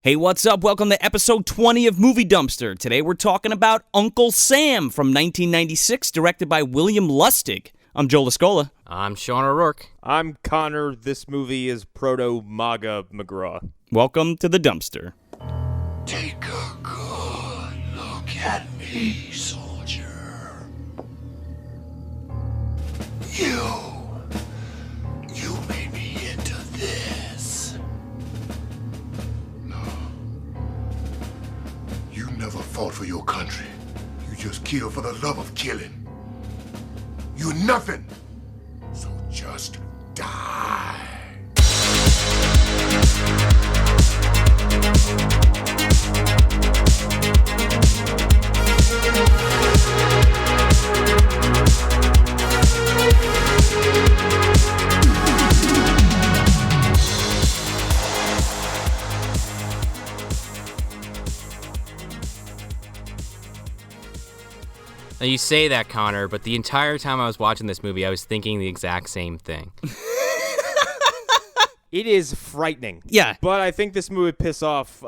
Hey, what's up? Welcome to episode 20 of Movie Dumpster. Today we're talking about Uncle Sam from 1996, directed by William Lustig. I'm Joe Lascola. I'm Sean O'Rourke. I'm Connor. This movie is proto-MAGA McGraw. Welcome to the dumpster. Take a good look at me, soldier. You made me into this. No. You never fought for your country. You just killed for the love of killing. You're nothing. So just die. Now you say that, Connor, but the entire time I was watching this movie, I was thinking the exact same thing. It is frightening. Yeah. But I think this movie would piss off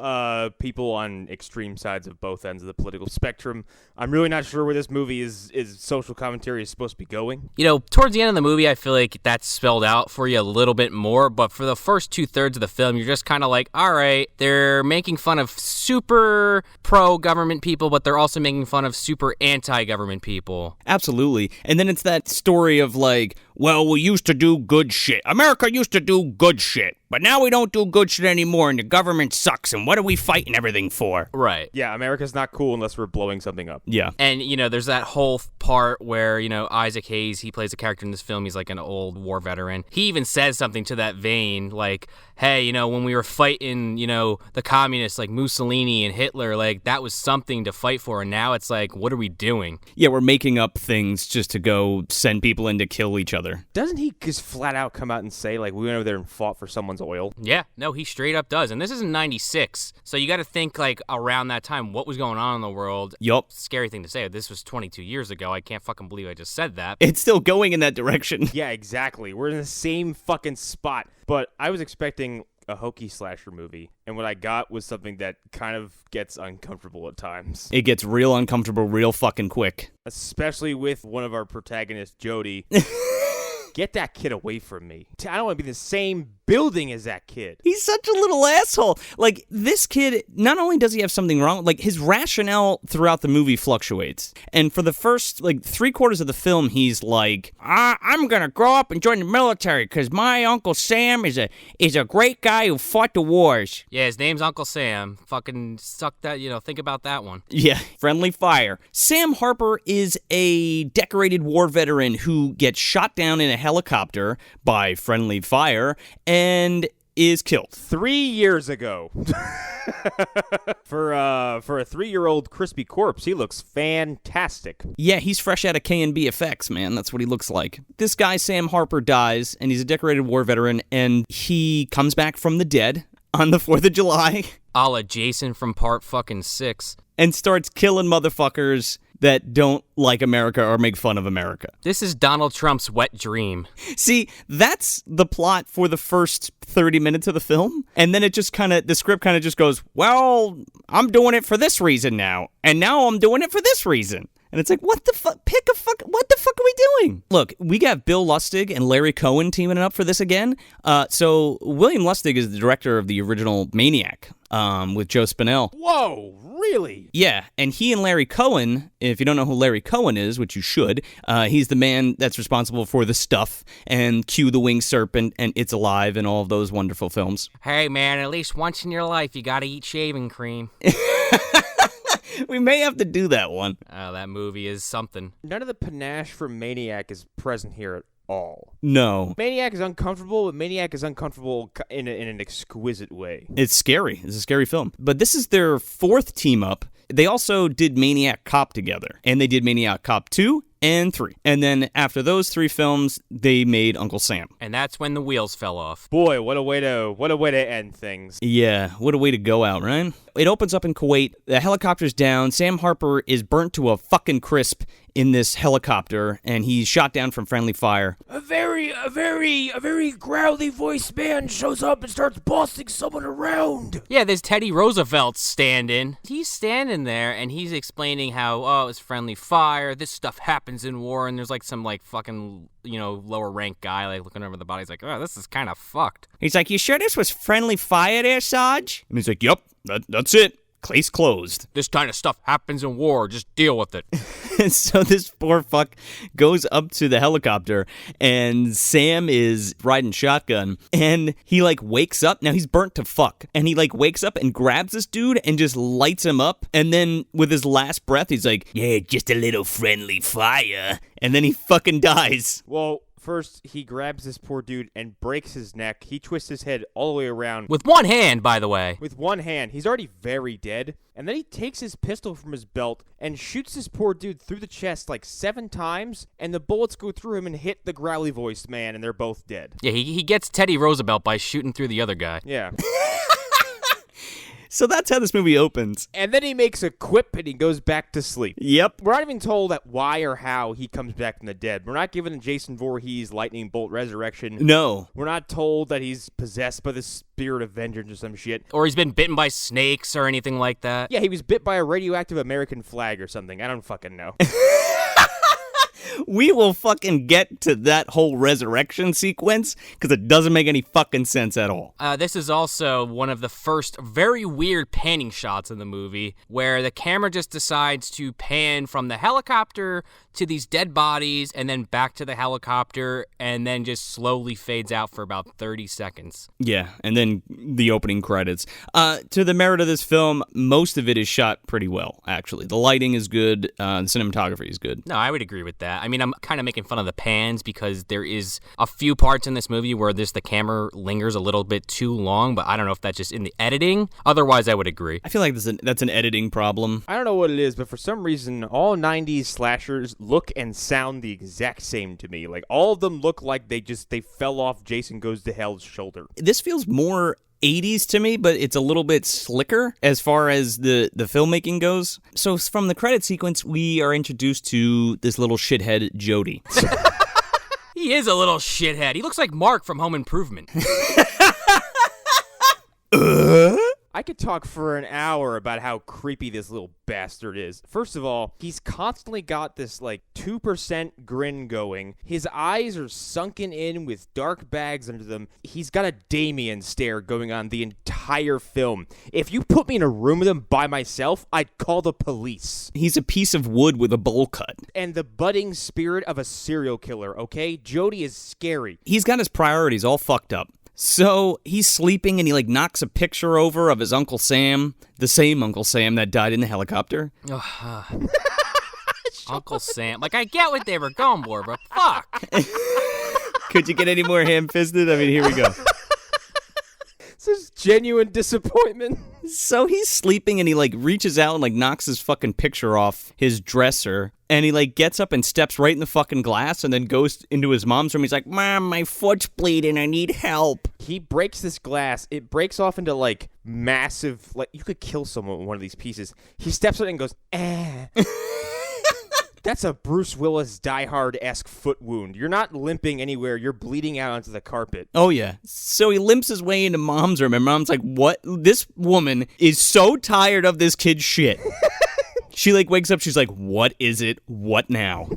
people on extreme sides of both ends of the political spectrum. I'm really not sure where this movie is social commentary is supposed to be going. You know, towards the end of the movie, I feel like that's spelled out for you a little bit more, but for the first two-thirds of the film, you're just kind of like, all right, they're making fun of super pro-government people, but they're also making fun of super anti-government people. Absolutely. And then it's that story of like, well, we used to do good shit. America used to do good shit. But now we don't do good shit anymore, and the government sucks, and what are we fighting everything for? Right. Yeah, America's not cool unless we're blowing something up. Yeah. And, you know, there's that whole part where, you know, Isaac Hayes, he plays a character in this film. He's like an old war veteran. He even says something to that vein, like, hey, you know, when we were fighting, you know, the communists like Mussolini and Hitler, like, that was something to fight for. And now it's like, what are we doing? Yeah, we're making up things just to go send people in to kill each other. Doesn't he just flat out come out and say, like, we went over there and fought for someone's oil? Yeah, no, he straight up does. And this is in 96. So you got to think, like, around that time, what was going on in the world? Yup. Scary thing to say. This was 22 years ago. I can't fucking believe I just said that. It's still going in that direction. Yeah, exactly. We're in the same fucking spot. But I was expecting a hokey slasher movie, and what I got was something that kind of gets uncomfortable at times. It gets real uncomfortable real fucking quick. Especially with one of our protagonists, Jody. Get that kid away from me. I don't want to be in the same building as that kid. He's such a little asshole. Like, this kid, not only does he have something wrong, like, his rationale throughout the movie fluctuates. And for the first, like, 3/4 of the film, he's like, I'm gonna grow up and join the military because my Uncle Sam is a great guy who fought the wars. Yeah, his name's Uncle Sam. Fucking suck that, you know, think about that one. Yeah, friendly fire. Sam Harper is a decorated war veteran who gets shot down in a helicopter by friendly fire and is killed 3 years ago. For a 3-year-old crispy corpse, he looks fantastic. Yeah, he's fresh out of K&B effects, man. That's what he looks like. This guy, Sam Harper, dies, and he's a decorated war veteran, and he comes back from the dead on the 4th of July. A la Jason from part fucking 6. And starts killing motherfuckers that don't like America or make fun of America. This is Donald Trump's wet dream. See, that's the plot for the first 30 minutes of the film. And then it just the script kind of just goes, well, I'm doing it for this reason now. And now I'm doing it for this reason. And it's like, what the fuck? What the fuck are we doing? Look, we got Bill Lustig and Larry Cohen teaming up for this again. So William Lustig is the director of the original Maniac with Joe Spinell. Whoa, really? Yeah, and he and Larry Cohen, if you don't know who Larry Cohen is, which you should, he's the man that's responsible for The Stuff and Cue the Winged Serpent and It's Alive and all of those wonderful films. Hey, man, at least once in your life, you gotta eat shaving cream. We may have to do that one. That movie is something. None of the panache from Maniac is present here at all. No. Maniac is uncomfortable, but Maniac is uncomfortable in an exquisite way. It's scary. It's a scary film. But this is their 4th team up. They also did Maniac Cop together, and they did Maniac Cop 2 and 3. And then after those 3 films, they made Uncle Sam. And that's when the wheels fell off. Boy, what a way to end things. Yeah, what a way to go out, right? it opens up in Kuwait. The helicopter's down. Sam Harper is burnt to a fucking crisp in this helicopter, and he's shot down from friendly fire. A very growly voiced man shows up and starts bossing someone around. Yeah, there's Teddy Roosevelt standing. He's standing there, and he's explaining how, oh, it's friendly fire, this stuff happens in war, and there's like some like fucking, lower rank guy like looking over the body. He's like, oh, this is kind of fucked. He's like, you sure this was friendly fire there, Sarge? And he's like, yep, that's it. Case closed. This kind of stuff happens in war. Just deal with it. And so this poor fuck goes up to the helicopter, and Sam is riding shotgun, and he like wakes up. Now he's burnt to fuck, and he like wakes up and grabs this dude and just lights him up. And then with his last breath, he's like, yeah, just a little friendly fire. And then he fucking dies. Well, first, he grabs this poor dude and breaks his neck. He twists his head all the way around. With one hand, by the way. With one hand. He's already very dead. And then he takes his pistol from his belt and shoots this poor dude through the chest like 7 times, and the bullets go through him and hit the growly-voiced man, and they're both dead. Yeah, he gets Teddy Roosevelt by shooting through the other guy. Yeah. So that's how this movie opens. And then he makes a quip and he goes back to sleep. Yep. We're not even told that why or how he comes back from the dead. We're not given Jason Voorhees lightning bolt resurrection. No. We're not told that he's possessed by the spirit of vengeance or some shit. Or he's been bitten by snakes or anything like that. Yeah, he was bit by a radioactive American flag or something. I don't fucking know. We will fucking get to that whole resurrection sequence because it doesn't make any fucking sense at all. This is also one of the first very weird panning shots in the movie where the camera just decides to pan from the helicopter to these dead bodies and then back to the helicopter and then just slowly fades out for about 30 seconds. Yeah, and then the opening credits. To the merit of this film, most of it is shot pretty well, actually. The lighting is good. The cinematography is good. No, I would agree with that. I mean, I'm kind of making fun of the pans because there is a few parts in this movie where the camera lingers a little bit too long, but I don't know if that's just in the editing. Otherwise, I would agree. I feel like that's an editing problem. I don't know what it is, but for some reason, all 90s slashers look and sound the exact same to me. Like, all of them look like they fell off Jason Goes to Hell's shoulder. This feels more 80s to me, but it's a little bit slicker as far as the filmmaking goes. So from the credit sequence, we are introduced to this little shithead, Jody. He is a little shithead. He looks like Mark from Home Improvement. I could talk for an hour about how creepy this little bastard is. First of all, he's constantly got this, 2% grin going. His eyes are sunken in with dark bags under them. He's got a Damien stare going on the entire film. If you put me in a room with him by myself, I'd call the police. He's a piece of wood with a bowl cut. And the budding spirit of a serial killer, okay? Jody is scary. He's got his priorities all fucked up. So he's sleeping and he knocks a picture over of his Uncle Sam, the same Uncle Sam that died in the helicopter. Uncle Sam. I get what they were going for, but fuck. Could you get any more ham-fisted? I mean, here we go. This is genuine disappointment. So he's sleeping and he reaches out and knocks his fucking picture off his dresser. And he gets up and steps right in the fucking glass and then goes into his mom's room. He's like, Mom, my foot's bleeding. I need help. He breaks this glass. It breaks off into massive, you could kill someone with one of these pieces. He steps on it and goes, eh. That's a Bruce Willis Die Hard-esque foot wound. You're not limping anywhere. You're bleeding out onto the carpet. Oh, yeah. So he limps his way into Mom's room, and Mom's like, what? This woman is so tired of this kid's shit. She wakes up, she's like, what is it? What now?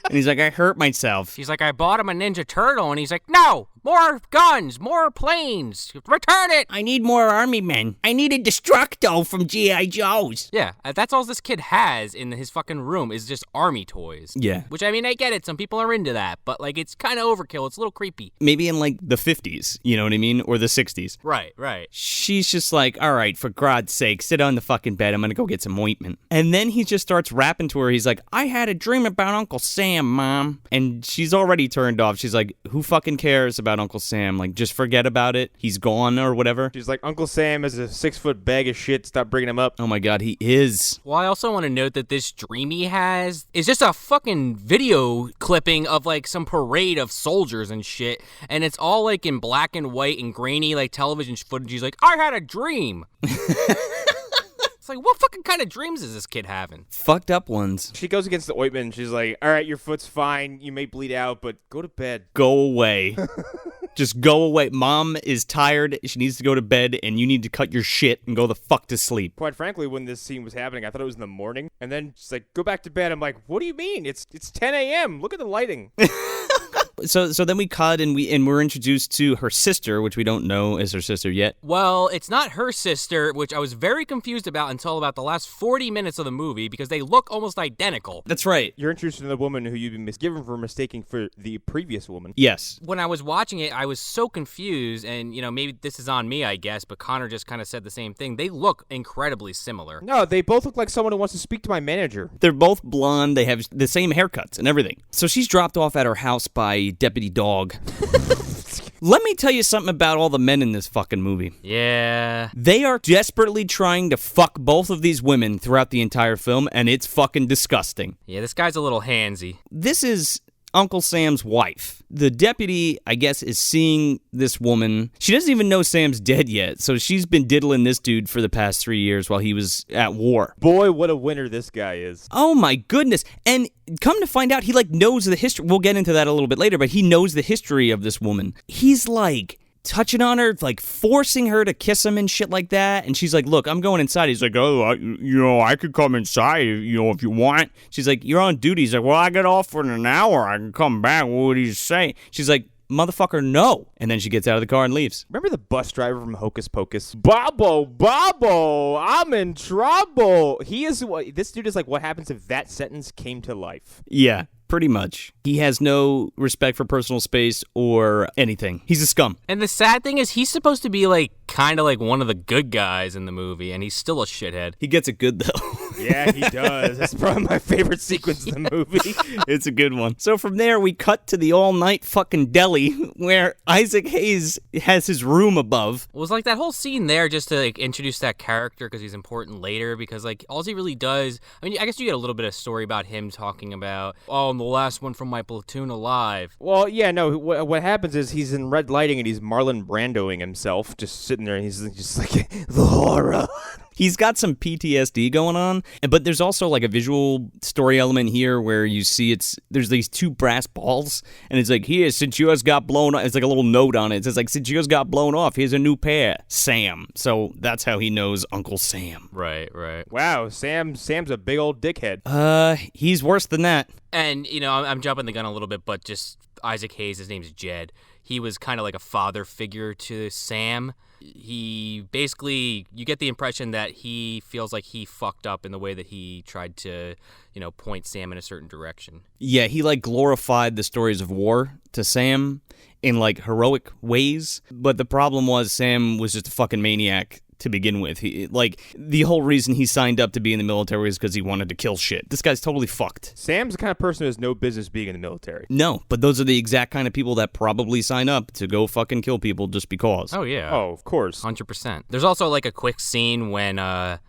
And he's like, I hurt myself. She's like, I bought him a Ninja Turtle. And he's like, no, more guns, more planes. Return it. I need more army men. I need a Destructo from G.I. Joe's. Yeah, that's all this kid has in his fucking room is just army toys. Yeah. Which, I mean, I get it. Some people are into that. But, it's kind of overkill. It's a little creepy. Maybe in, the 50s, you know what I mean? Or the 60s. Right. She's just like, all right, for God's sake, sit on the fucking bed. I'm going to go get some ointment. And then he just starts rapping to her. He's like, I had a dream about Uncle Sam, Mom. And she's already turned off. She's like, who fucking cares about about Uncle Sam. Like, just forget about it. He's gone or whatever. She's like, Uncle Sam is a 6-foot bag of shit. Stop bringing him up. Oh my God, he is. Well, I also want to note that this dream he has is just a fucking video clipping of like some parade of soldiers and shit. And it's all like in black and white and grainy like television footage. He's like, I had a dream. It's like, what fucking kind of dreams is this kid having? Fucked up ones. She goes against the ointment and she's like, all right, your foot's fine. You may bleed out, but go to bed. Go away. Just go away. Mom is tired. She needs to go to bed, and you need to cut your shit and go the fuck to sleep. Quite frankly, when this scene was happening, I thought it was in the morning. And then she's like, go back to bed. I'm like, what do you mean? It's 10 a.m. Look at the lighting. So then we cut and we're introduced to her sister, which we don't know is her sister yet. Well, it's not her sister, which I was very confused about until about the last 40 minutes of the movie because they look almost identical. That's right. You're introduced to the woman who you've been misgiven for mistaking for the previous woman. Yes. When I was watching it, I was so confused, and, you know, maybe this is on me, I guess, but Connor just kind of said the same thing. They look incredibly similar. No, they both look like someone who wants to speak to my manager. They're both blonde. They have the same haircuts and everything. So she's dropped off at her house by Deputy Dog. Let me tell you something about all the men in this fucking movie. Yeah. They are desperately trying to fuck both of these women throughout the entire film, and it's fucking disgusting. Yeah, this guy's a little handsy. This is Uncle Sam's wife. The deputy, I guess, is seeing this woman. She doesn't even know Sam's dead yet, so she's been diddling this dude for the past 3 years while he was at war. Boy, what a winner this guy is. Oh my goodness. And come to find out, he like knows the history. We'll get into that a little bit later, but he knows the history of this woman. He's like touching on her, like forcing her to kiss him and shit like that. And she's like, look, I'm going inside. He's like, oh, I could come inside, if you want. She's like, you're on duty. He's like, well, I get off in an hour. I can come back. What would he say? She's like, motherfucker, no. And then she gets out of the car and leaves. Remember the bus driver from Hocus Pocus? Bobo, I'm in trouble. This dude is like what happens if that sentence came to life. Yeah. Pretty much. He has no respect for personal space or anything. He's a scum. And the sad thing is he's supposed to be like kind of like one of the good guys in the movie, and he's still a shithead. He gets it good, though. Yeah, he does. That's probably my favorite sequence in the movie. It's a good one. So from there, we cut to the all-night fucking deli where Isaac Hayes has his room above. It was like that whole scene there just to like introduce that character because he's important later because like all he really does, I mean, I guess you get a little bit of story about him talking about, oh, I'm the last one from my platoon alive. Well, yeah, no, what happens is he's in red lighting and he's Marlon Brandoing himself, just sitting there and he's just like, the horror. He's got some PTSD going on, but there's also like a visual story element here where you see there's these two brass balls, and it's like, here, since yours got blown off, it's like a little note on it. It says like, since yours got blown off, here's a new pair, Sam. So that's how he knows Uncle Sam. Right. Wow, Sam's a big old dickhead. He's worse than that. And, you know, I'm jumping the gun a little bit, but just Isaac Hayes, his name's Jed. He was kind of like a father figure to Sam. He basically, you get the impression that he feels like he fucked up in the way that he tried to, point Sam in a certain direction. Yeah, he like glorified the stories of war to Sam in like heroic ways. But the problem was Sam was just a fucking maniac to begin with. The whole reason he signed up to be in the military is because he wanted to kill shit. This guy's totally fucked. Sam's the kind of person who has no business being in the military. No, but those are the exact kind of people that probably sign up to go fucking kill people just because. Oh, yeah. Oh, of course. 100%. There's also like a quick scene when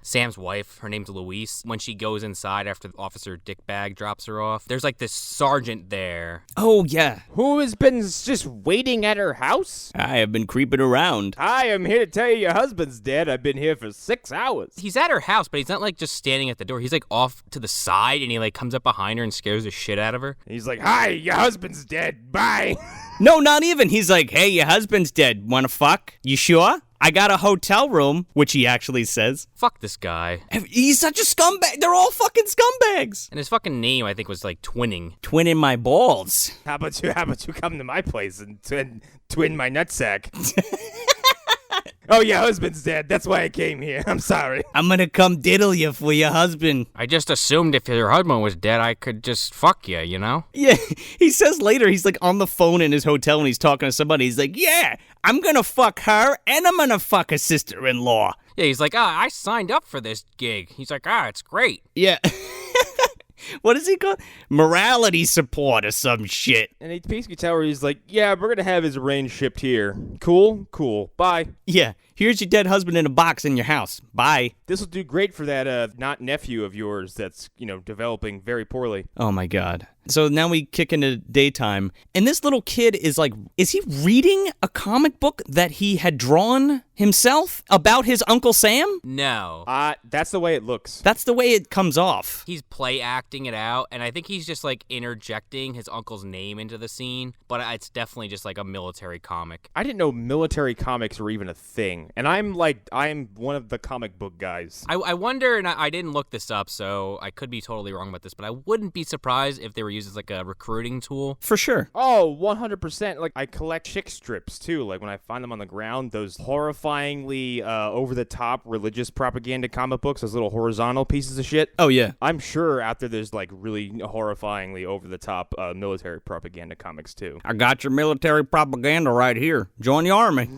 Sam's wife, her name's Louise, when she goes inside after Officer Dickbag drops her off, there's like this sergeant there. Oh, yeah. Who has been just waiting at her house? I have been creeping around. I am here to tell you your husband's dead. I've been here for 6 hours. He's at her house, but he's not like just standing at the door. He's like off to the side, and he like comes up behind her and scares the shit out of her. He's like, hi, your husband's dead. Bye. No, not even. He's like, hey, your husband's dead. Wanna fuck? You sure? I got a hotel room, which he actually says. Fuck this guy. He's such a scumbag. They're all fucking scumbags. And his fucking name, I think, was like Twinning. Twinning my balls. How about you come to my place and twin my nutsack? Oh, your husband's dead. That's why I came here. I'm sorry. I'm gonna come diddle you for your husband. I just assumed if your husband was dead, I could just fuck you, Yeah, he says later, he's like on the phone in his hotel and he's talking to somebody. He's like, yeah, I'm gonna fuck her and I'm gonna fuck her sister-in-law. Yeah, he's like, I signed up for this gig. He's like, it's great. Yeah. What is he called? Morality support or some shit. And he basically tell her, he's like, yeah, we're going to have his range shipped here. Cool, bye. Yeah, here's your dead husband in a box in your house. Bye. This will do great for that not nephew of yours that's, developing very poorly. Oh my God. So now we kick into daytime, and this little kid is he reading a comic book that he had drawn himself about his Uncle Sam? No. That's the way it looks. That's the way it comes off. He's play acting it out, and I think he's just interjecting his uncle's name into the scene, but it's definitely just a military comic. I didn't know military comics were even a thing, and I'm one of the comic book guys. I wonder, and I didn't look this up, so I could be totally wrong about this, but I wouldn't be surprised if they were used as a recruiting tool. For sure. Oh, 100%. I collect chick strips, too. When I find them on the ground, those horrifyingly over-the-top religious propaganda comic books, those little horizontal pieces of shit. Oh, yeah. I'm sure out there there's, really horrifyingly over-the-top military propaganda comics, too. I got your military propaganda right here. Join the army.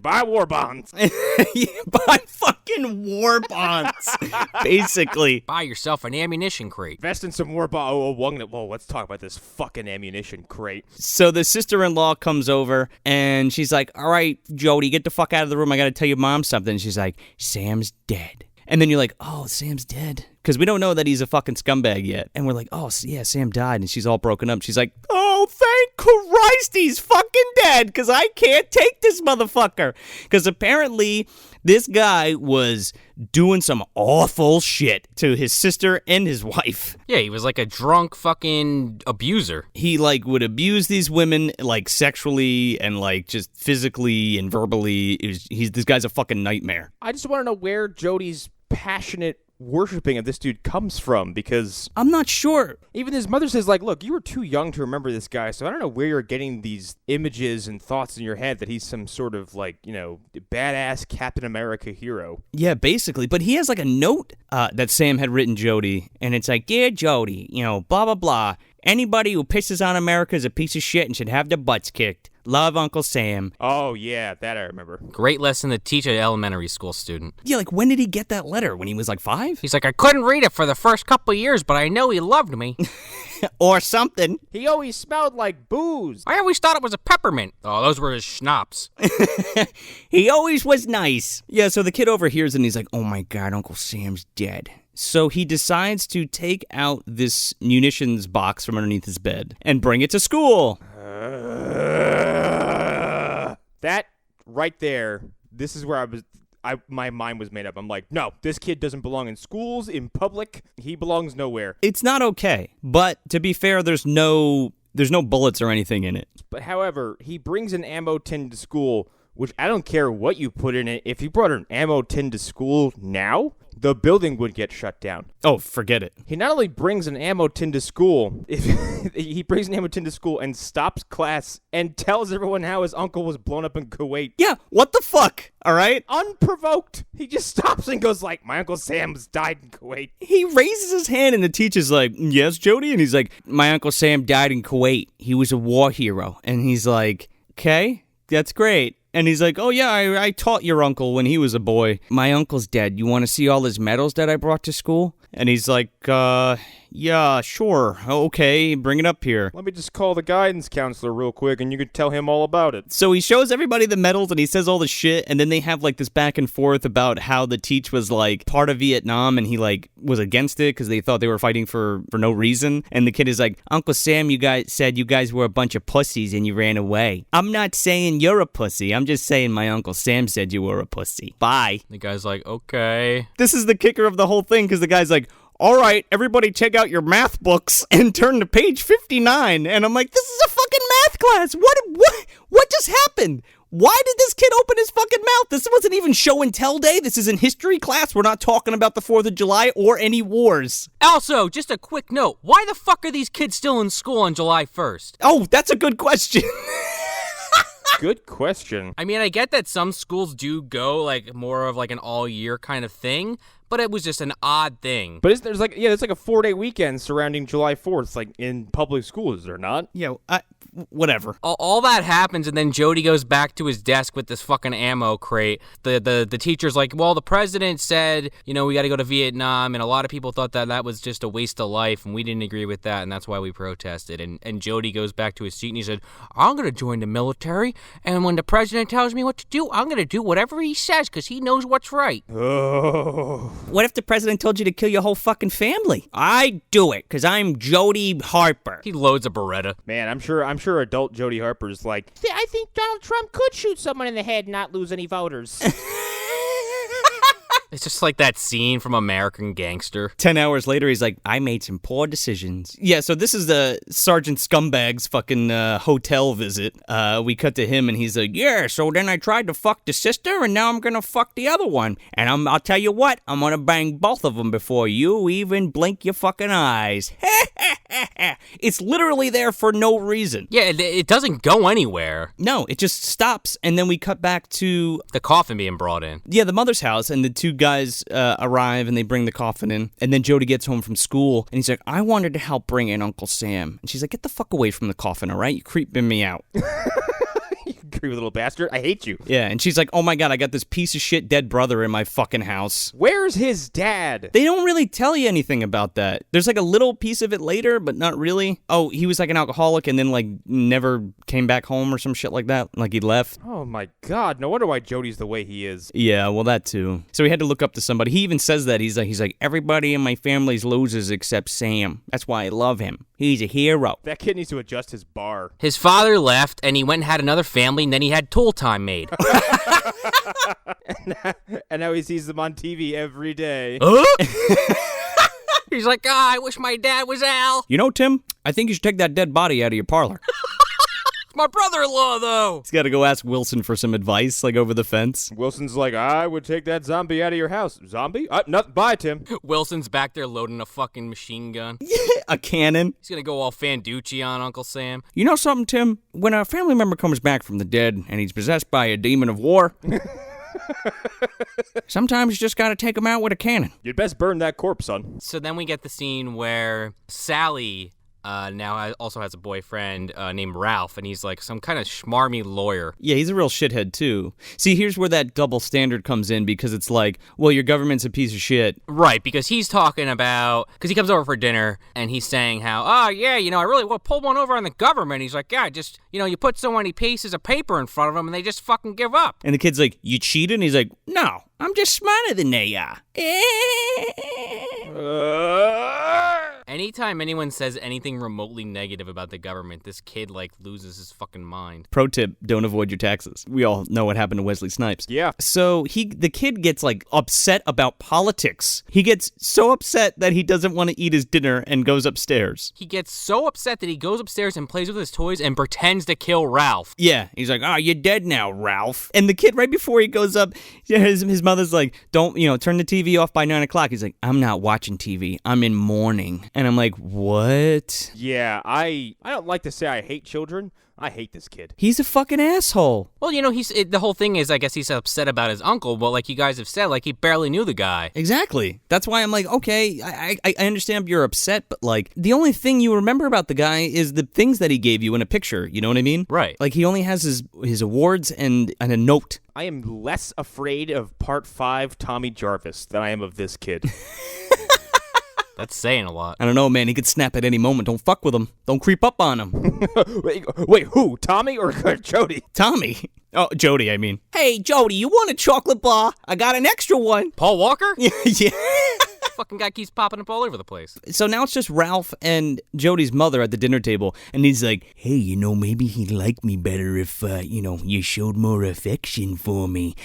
Buy war bonds. Buy fucking war bonds. Basically. Buy yourself an ammunition crate. Invest in some war bonds. Whoa, let's talk about this fucking ammunition crate. So the sister-in-law comes over, and she's like, all right, Jody, get the fuck out of the room. I got to tell your mom something. And she's like, Sam's dead. And then you're like, oh, Sam's dead. Because we don't know that he's a fucking scumbag yet. And we're like, oh, yeah, Sam died. And she's all broken up. She's like, oh, thank Christ he's fucking dead. Because I can't take this motherfucker. Because apparently this guy was doing some awful shit to his sister and his wife. Yeah, he was a drunk fucking abuser. He would abuse these women sexually and just physically and verbally. This guy's a fucking nightmare. I just want to know where Jody's passionate worshiping of this dude comes from, because I'm not sure. Even his mother says, look, you were too young to remember this guy, so I don't know where you're getting these images and thoughts in your head that he's some sort of badass Captain America hero. Yeah, basically. But he has a note that Sam had written Jody, and it's dear Jody, blah blah blah. Anybody who pisses on America is a piece of shit and should have their butts kicked. Love, Uncle Sam. Oh, yeah, that I remember. Great lesson to teach an elementary school student. Yeah, when did he get that letter? When he was 5? He's like, I couldn't read it for the first couple of years, but I know he loved me. Or something. He always smelled like booze. I always thought it was a peppermint. Oh, those were his schnapps. He always was nice. Yeah, so the kid overhears and he's like, oh my God, Uncle Sam's dead. So he decides to take out this munitions box from underneath his bed and bring it to school. That right there, this is where my mind was made up. I'm like, no, this kid doesn't belong in schools, in public. He belongs nowhere. It's not okay. But to be fair, there's no bullets or anything in it. But however, he brings an ammo tin to school, which I don't care what you put in it. If you brought an ammo tin to school now, the building would get shut down. Oh, forget it. He not only brings an ammo tin to school, he brings an ammo tin to school and stops class and tells everyone how his uncle was blown up in Kuwait. Yeah, what the fuck? All right? Unprovoked. He just stops and goes my Uncle Sam's died in Kuwait. He raises his hand and the teacher's like, yes, Jody? And he's like, my Uncle Sam died in Kuwait. He was a war hero. And he's like, okay, that's great. And he's like, oh, yeah, I taught your uncle when he was a boy. My uncle's dead. You want to see all his medals that I brought to school? And he's like, yeah, sure. Okay, bring it up here. Let me just call the guidance counselor real quick, and you can tell him all about it. So he shows everybody the medals, and he says all the shit, and then they have, this back and forth about how the teach was, part of Vietnam, and he, was against it because they thought they were fighting for no reason. And the kid is like, Uncle Sam, you guys said you guys were a bunch of pussies and you ran away. I'm not saying you're a pussy. I'm just saying my Uncle Sam said you were a pussy. Bye. The guy's like, okay. This is the kicker of the whole thing, because the guy's like, all right, everybody check out your math books and turn to page 59. And I'm like, this is a fucking math class. What just happened? Why did this kid open his fucking mouth? This wasn't even show and tell day. This is in history class. We're not talking about the 4th of July or any wars. Also, just a quick note. Why the fuck are these kids still in school on July 1st? Oh, that's a good question. Good question. I mean, I get that some schools do go more of an all-year kind of thing, but it was just an odd thing. But there's like a 4-day weekend surrounding July 4th, like in public schools, is there not? Yeah, whatever. All that happens, and then Jody goes back to his desk with this fucking ammo crate. The teacher's like, well, the president said, we got to go to Vietnam, and a lot of people thought that was just a waste of life, and we didn't agree with that, and that's why we protested. And Jody goes back to his seat, and he said, I'm going to join the military, and when the president tells me what to do, I'm going to do whatever he says, because he knows what's right. Oh. What if the president told you to kill your whole fucking family? I'd do it, because I'm Jody Harper. He loads a Beretta. Man, I'm sure adult Jody Harper's like, I think Donald Trump could shoot someone in the head and not lose any voters. It's just like that scene from American Gangster. 10 hours later, he's like, I made some poor decisions. Yeah, so this is the Sergeant Scumbag's fucking hotel visit. We cut to him, and he's like, yeah, so then I tried to fuck the sister, and now I'm gonna fuck the other one. And I'll tell you what, I'm gonna bang both of them before you even blink your fucking eyes. It's literally there for no reason. Yeah, it doesn't go anywhere. No, it just stops, and then we cut back to the coffin being brought in. Yeah, the mother's house, and the two guys arrive, and they bring the coffin in, and then Jody gets home from school, and he's like, I wanted to help bring in Uncle Sam. And she's like, get the fuck away from the coffin, all right? You're creeping me out. You creepy little bastard. I hate you. Yeah, and she's like, oh my God, I got this piece of shit dead brother in my fucking house. Where's his dad? They don't really tell you anything about that. There's like a little piece of it later, but not really. Oh, he was like an alcoholic and then like never came back home or some shit like that. Like he left. Oh my God. No wonder why Jody's the way he is. Yeah, well, that too. So he had to look up to somebody. He even says that. He's like, everybody in my family's losers except Sam. That's why I love him. He's a hero. That kid needs to adjust his bar. His father left, and he went and had another family, and then he had tool time made. And now he sees them on TV every day. He's like, I wish my dad was Al. You know, Tim, I think you should take that dead body out of your parlor. My brother-in-law, though. He's got to go ask Wilson for some advice, like over the fence. Wilson's like, I would take that zombie out of your house. Zombie? Nothing. Bye, Tim. Wilson's back there loading a fucking machine gun. A cannon. He's going to go all Fanducci on Uncle Sam. You know something, Tim? When a family member comes back from the dead and he's possessed by a demon of war, sometimes you just got to take him out with a cannon. You'd best burn that corpse, son. So then we get the scene where Sally now also has a boyfriend named Ralph, and he's like some kind of schmarmy lawyer. Yeah, he's a real shithead, too. See, here's where that double standard comes in, because it's like, well, your government's a piece of shit. Right, because he's talking about, because he comes over for dinner, and he's saying how, I really want to pull one over on the government. He's like, yeah, just, you put so many pieces of paper in front of them, and they just fucking give up. And the kid's like, you cheated? And he's like, no, I'm just smarter than they are. Anytime anyone says anything remotely negative about the government, this kid, loses his fucking mind. Pro tip, don't avoid your taxes. We all know what happened to Wesley Snipes. Yeah. So the kid gets, upset about politics. He gets so upset that he doesn't want to eat his dinner and goes upstairs. He gets so upset that he goes upstairs and plays with his toys and pretends to kill Ralph. Yeah. He's like, you're dead now, Ralph. And the kid, right before he goes up, his mother's like, don't, turn the TV off by 9 o'clock. He's like, I'm not watching TV. I'm in mourning. And I'm like, what? Yeah, I don't like to say I hate children. I hate this kid. He's a fucking asshole. Well, the whole thing is, I guess he's upset about his uncle, but like you guys have said, he barely knew the guy. Exactly. That's why I'm like, okay, I understand you're upset, but the only thing you remember about the guy is the things that he gave you in a picture. You know what I mean? Right. He only has his awards and a note. I am less afraid of Part 5 Tommy Jarvis than I am of this kid. That's saying a lot. I don't know, man. He could snap at any moment. Don't fuck with him. Don't creep up on him. Wait, who? Tommy or Jody? Tommy. Oh, Jody, I mean. Hey, Jody, you want a chocolate bar? I got an extra one. Paul Walker? Yeah. Fucking guy keeps popping up all over the place. So now it's just Ralph and Jody's mother at the dinner table, and he's like, hey, maybe he'd like me better if, you showed more affection for me.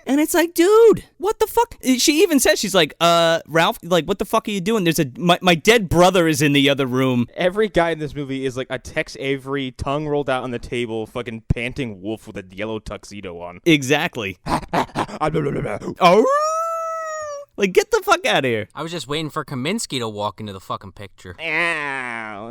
And it's like, dude, what the fuck? She even says, she's like, Ralph, what the fuck are you doing? My dead brother is in the other room. Every guy in this movie is like a Tex Avery, tongue rolled out on the table, fucking panting wolf with a yellow tuxedo on. Exactly. Oh! Like, get the fuck out of here. I was just waiting for Kaminsky to walk into the fucking picture. Ow,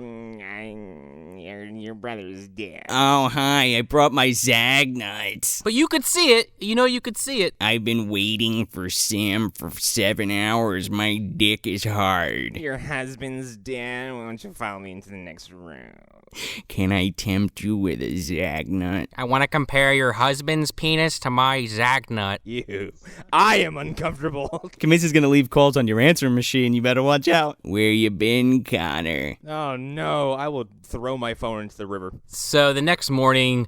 your brother is dead. Oh, hi, I brought my Zag nuts. But you could see it. You know you could see it. I've been waiting for Sam for 7 hours. My dick is hard. Your husband's dead. Why don't you follow me into the next room? Can I tempt you with a Zag nut? I want to compare your husband's penis to my Zag nut. You. I am uncomfortable. Kaminsky's gonna leave calls on your answering machine. You better watch out. Where you been, Connor? Oh, no. I will throw my phone into the river. So the next morning,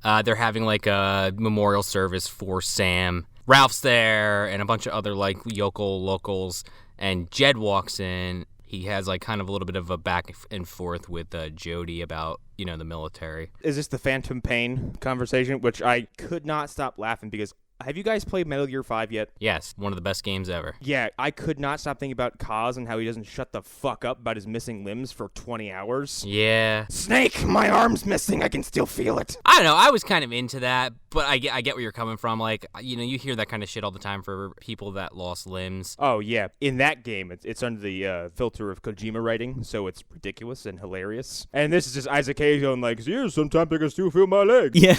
they're having like a memorial service for Sam. Ralph's there and a bunch of other like locals. And Jed walks in. He has like kind of a little bit of a back and forth with Jody about, the military. Is this the Phantom Pain conversation? Which I could not stop laughing because have you guys played Metal Gear 5 yet? Yes, one of the best games ever. Yeah, I could not stop thinking about Kaz and how he doesn't shut the fuck up about his missing limbs for 20 hours. Yeah. Snake, my arm's missing. I can still feel it. I don't know. I was kind of into that, but I get where you're coming from. Like, you hear that kind of shit all the time for people that lost limbs. Oh, yeah. In that game, it's under the filter of Kojima writing, so it's ridiculous and hilarious. And this is just Isaac Hayes going like, yeah, sometimes I can still feel my legs. Yeah,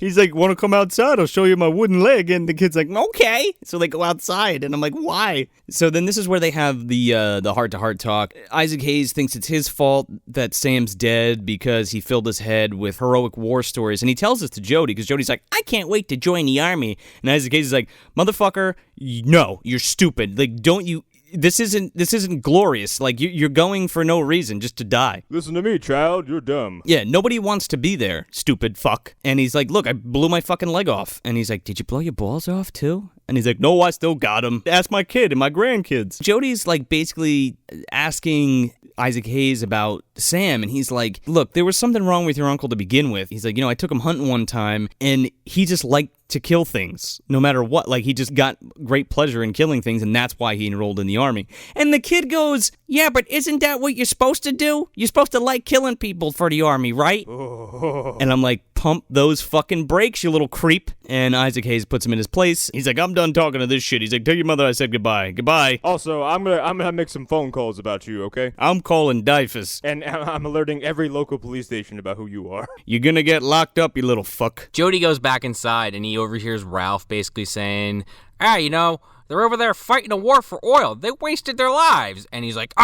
he's like, want to come outside? I'll show you my wooden leg. And the kid's like, okay. So they go outside, and I'm like, why? So then this is where they have the heart-to-heart talk. Isaac Hayes thinks it's his fault that Sam's dead because he filled his head with heroic war stories, and he tells this to Jody because Jody's like, I can't wait to join the army. And Isaac Hayes is like, motherfucker, no, you're stupid. Like, don't you... This isn't glorious. Like, you're going for no reason, just to die. Listen to me, child. You're dumb. Yeah, nobody wants to be there, stupid fuck. And he's like, look, I blew my fucking leg off. And he's like, did you blow your balls off too? And he's like, no, I still got him. Ask my kid and my grandkids. Jody's like basically asking Isaac Hayes about Sam, and he's like, look, there was something wrong with your uncle to begin with. He's like, I took him hunting one time, and he just liked to kill things, no matter what. Like, he just got great pleasure in killing things, and that's why he enrolled in the army. And the kid goes, yeah, but isn't that what you're supposed to do? You're supposed to like killing people for the army, right? Oh. And I'm like, pump those fucking brakes, you little creep. And Isaac Hayes puts him in his place. He's like, I'm done talking to this shit. He's like, tell your mother I said goodbye. Goodbye. Also, I'm gonna make some phone calls about you, okay? I'm calling Dyfus. And I'm alerting every local police station about who you are. You're gonna get locked up, you little fuck. Jody goes back inside, and he overhears Ralph basically saying, they're over there fighting a war for oil. They wasted their lives. And he's like,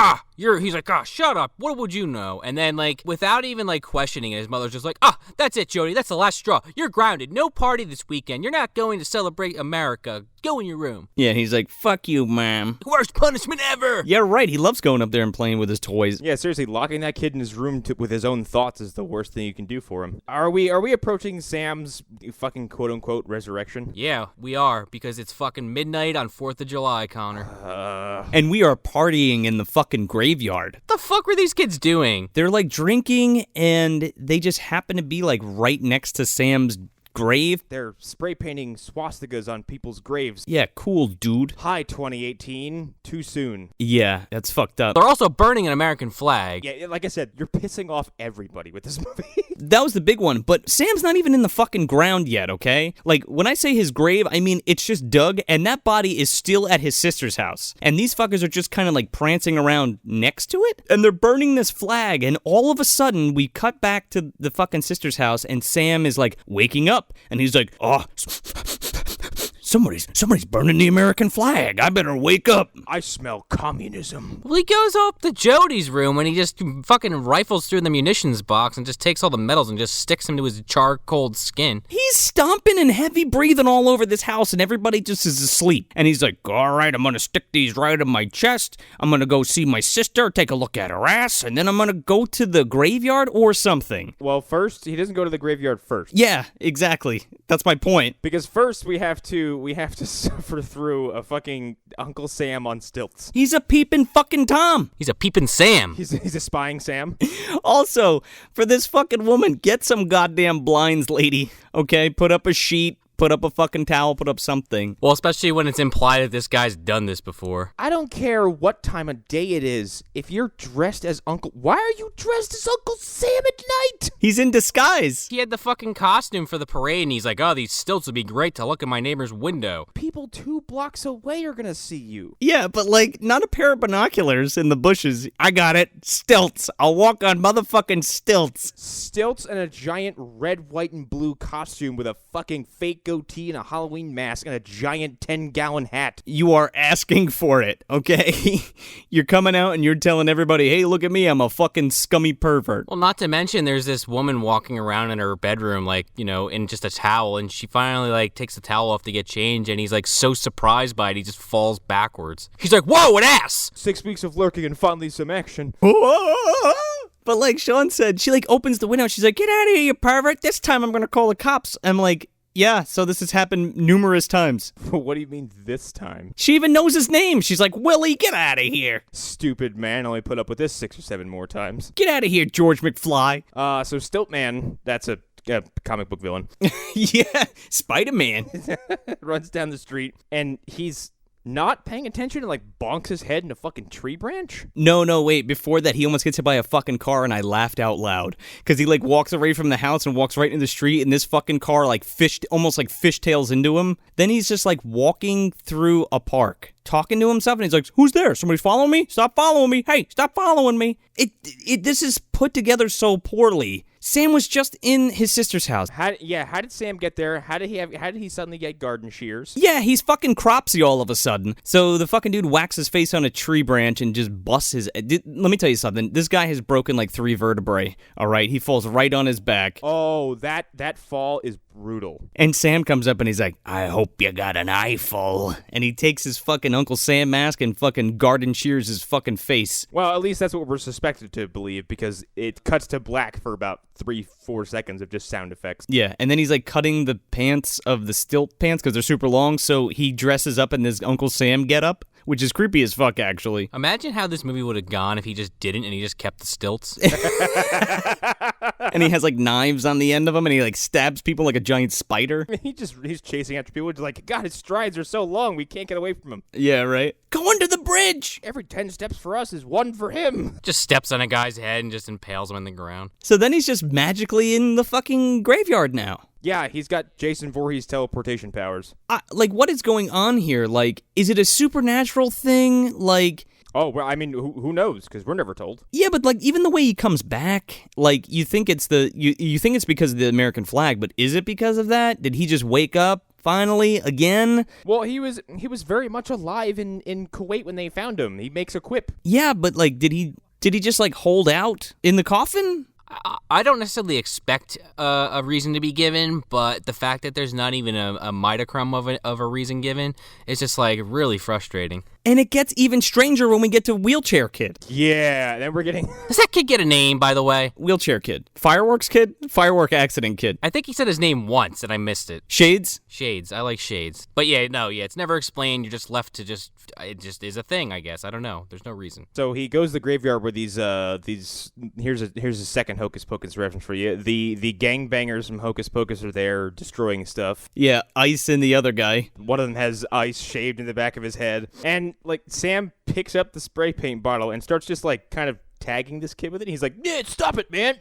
shut up. What would you know? And then, like, without even, like, questioning it, his mother's just like, that's it, Jody. That's the last straw. You're grounded. No party this weekend. You're not going to celebrate America. Go in your room. Yeah, he's like, fuck you, Mom. Worst punishment ever. Yeah, right. He loves going up there and playing with his toys. Yeah, seriously, locking that kid in his room with his own thoughts is the worst thing you can do for him. Are we approaching Sam's fucking quote-unquote resurrection? Yeah, we are, because it's fucking midnight on 4th of July, Connor. And we are partying in the fucking graveyard. What the fuck were these kids doing? They're like drinking, and they just happen to be like right next to Sam's grave. They're spray painting swastikas on people's graves. Yeah, cool, dude. Hi, 2018. Too soon. Yeah, that's fucked up. They're also burning an American flag. Yeah, like I said, you're pissing off everybody with this movie. That was the big one, but Sam's not even in the fucking ground yet, okay? Like, when I say his grave, I mean it's just dug, and that body is still at his sister's house. And these fuckers are just kind of like prancing around next to it, and they're burning this flag, and all of a sudden, we cut back to the fucking sister's house, and Sam is like waking up, and he's like, somebody's burning the American flag. I better wake up. I smell communism. Well, he goes up to Jody's room and he just fucking rifles through the munitions box and just takes all the medals and just sticks them to his charcoal skin. He's stomping and heavy breathing all over this house, and everybody just is asleep. And he's like, all right, I'm going to stick these right in my chest. I'm going to go see my sister, take a look at her ass, and then I'm going to go to the graveyard or something. Well, first, he doesn't go to the graveyard first. Yeah, exactly. That's my point. Because first, we have to suffer through a fucking Uncle Sam on stilts. He's a peeping fucking Tom. He's a peeping Sam. He's a spying Sam. Also, for this fucking woman, get some goddamn blinds, lady. Okay, put up a sheet, Put up a fucking towel, put up something. Well, especially when it's implied that this guy's done this before. I don't care what time of day it is. If you're dressed as Uncle... Why are you dressed as Uncle Sam at night? He's in disguise. He had the fucking costume for the parade, and he's like, oh, these stilts would be great to look in my neighbor's window. People 2 blocks away are gonna see you. Yeah, but like, not a pair of binoculars in the bushes. I got it. Stilts. I'll walk on motherfucking stilts. Stilts and a giant red, white, and blue costume with a fucking fake goatee and a Halloween mask and a giant 10-gallon hat. You are asking for it, okay? You're coming out and you're telling everybody, hey, look at me, I'm a fucking scummy pervert. Well, not to mention there's this woman walking around in her bedroom, like, you know, in just a towel, and she finally, like, takes the towel off to get changed, and he's, like, so surprised by it, he just falls backwards. He's like, whoa, an ass! 6 weeks of lurking and finally some action. But like Sean said, she like opens the window, she's like, get out of here, you pervert, this time I'm gonna call the cops. I'm like, yeah, so this has happened numerous times. What do you mean this time? She even knows his name. She's like, Willie, get out of here. Stupid man, only put up with this 6 or 7 more times. Get out of here, George McFly. So Stiltman, that's a comic book villain. Yeah, Spider-Man. Runs down the street, and he's not paying attention and like bonks his head in a fucking tree branch? No, wait. Before that, he almost gets hit by a fucking car, and I laughed out loud. Because he like walks away from the house and walks right into the street, and this fucking car like almost like fishtails into him. Then he's just like walking through a park, talking to himself, and he's like, who's there? Somebody's following me? Stop following me. Hey, stop following me. This is put together so poorly. Sam was just in his sister's house. How did Sam get there? How did he suddenly get garden shears? Yeah, he's fucking cropsy all of a sudden. So the fucking dude whacks his face on a tree branch and just busts his... Let me tell you something. This guy has broken like 3 vertebrae, all right? He falls right on his back. Oh, that fall is brutal. And Sam comes up and he's like, I hope you got an eyeful. And he takes his fucking Uncle Sam mask and fucking garden shears his fucking face. Well, at least that's what we're suspected to believe, because it cuts to black for about 3-4 seconds of just sound effects. Yeah, and then he's like cutting the pants of the stilt pants because they're super long, so he dresses up in this Uncle Sam getup, which is creepy as fuck, actually. Imagine how this movie would have gone if he just didn't and he just kept the stilts. And he has like knives on the end of him, and he like stabs people like a giant spider. He's chasing after people. Just like, God, his strides are so long, we can't get away from him. Yeah, right. Go under the bridge! Every 10 steps for us is 1 for him. Just steps on a guy's head and just impales him on the ground. So then he's just magically in the fucking graveyard now. Yeah, he's got Jason Voorhees teleportation powers. Like, what is going on here? Like, is it a supernatural thing? Like... Oh, well, I mean, who knows? Because we're never told. Yeah, but like even the way he comes back, like you think it's you think it's because of the American flag, but is it because of that? Did he just wake up finally again? Well, he was very much alive in Kuwait when they found him. He makes a quip. Yeah, but like did he just like hold out in the coffin? I don't necessarily expect a reason to be given, but the fact that there's not even a mitochrome of a reason given is just like really frustrating. And it gets even stranger when we get to Wheelchair Kid. Yeah, then we're getting... Does that kid get a name, by the way? Wheelchair Kid. Fireworks Kid? Firework Accident Kid. I think he said his name once, and I missed it. Shades? Shades. I like Shades. But yeah, it's never explained. You're just left to it just is a thing, I guess. I don't know. There's no reason. So he goes to the graveyard where these here's a second Hocus Pocus reference for you. The gangbangers from Hocus Pocus are there destroying stuff. Yeah, Ice and the other guy. One of them has ice shaved in the back of his head. And like Sam picks up the spray paint bottle and starts just like kind of tagging this kid with it. He's like, yeah, stop it, man.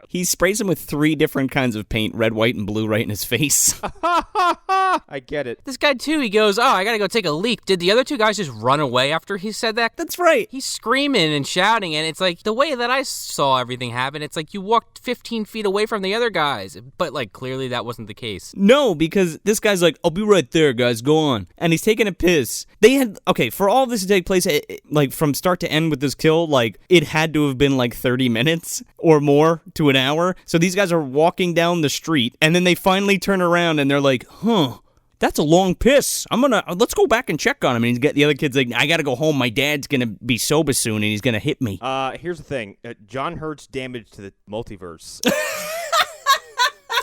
He sprays him with 3 different kinds of paint, red, white, and blue, right in his face. I get it. This guy, too, he goes, oh, I gotta go take a leak. Did the other 2 guys just run away after he said that? That's right. He's screaming and shouting, and it's like, the way that I saw everything happen, it's like you walked 15 feet away from the other guys. But, like, clearly that wasn't the case. No, because this guy's like, I'll be right there, guys, go on. And he's taking a piss. For all of this to take place, like, from start to end with this kill, like, it had to have been like 30 minutes or more to an hour. So these guys are walking down the street, and then they finally turn around and they're like, that's a long piss. Let's go back and check on him. And the other kid's like, I gotta go home. My dad's gonna be sober soon and he's gonna hit me. Here's the thing. John Hurt's damage to the multiverse.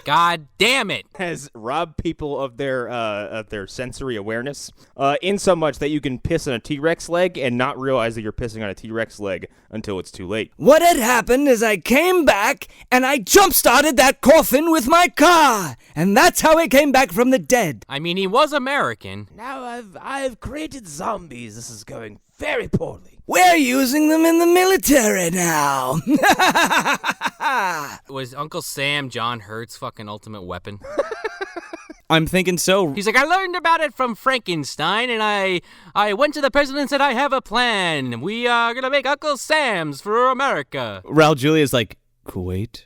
God damn it. Has robbed people of their sensory awareness, in so much that you can piss on a T-Rex leg and not realize that you're pissing on a T-Rex leg until it's too late. What had happened is I came back and I jump-started that coffin with my car, and that's how he came back from the dead. I mean, he was American. Now I've created zombies. This is going very poorly. We're using them in the military now. Was Uncle Sam John Hurt's fucking ultimate weapon? I'm thinking so. He's like, I learned about it from Frankenstein, and I went to the president and said, I have a plan. We are going to make Uncle Sam's for America. Raul Julia's like, Kuwait?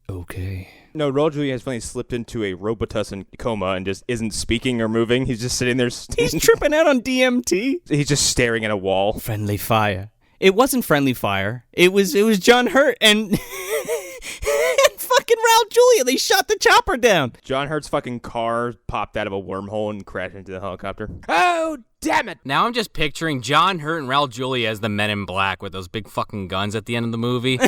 Okay. No, Raul Julia has finally slipped into a Robitussin coma and just isn't speaking or moving. He's just sitting there. He's tripping out on DMT. He's just staring at a wall. Friendly fire. It wasn't friendly fire. It was John Hurt and fucking Raul Julia. They shot the chopper down. John Hurt's fucking car popped out of a wormhole and crashed into the helicopter. Oh, damn it. Now I'm just picturing John Hurt and Raul Julia as the Men in Black with those big fucking guns at the end of the movie.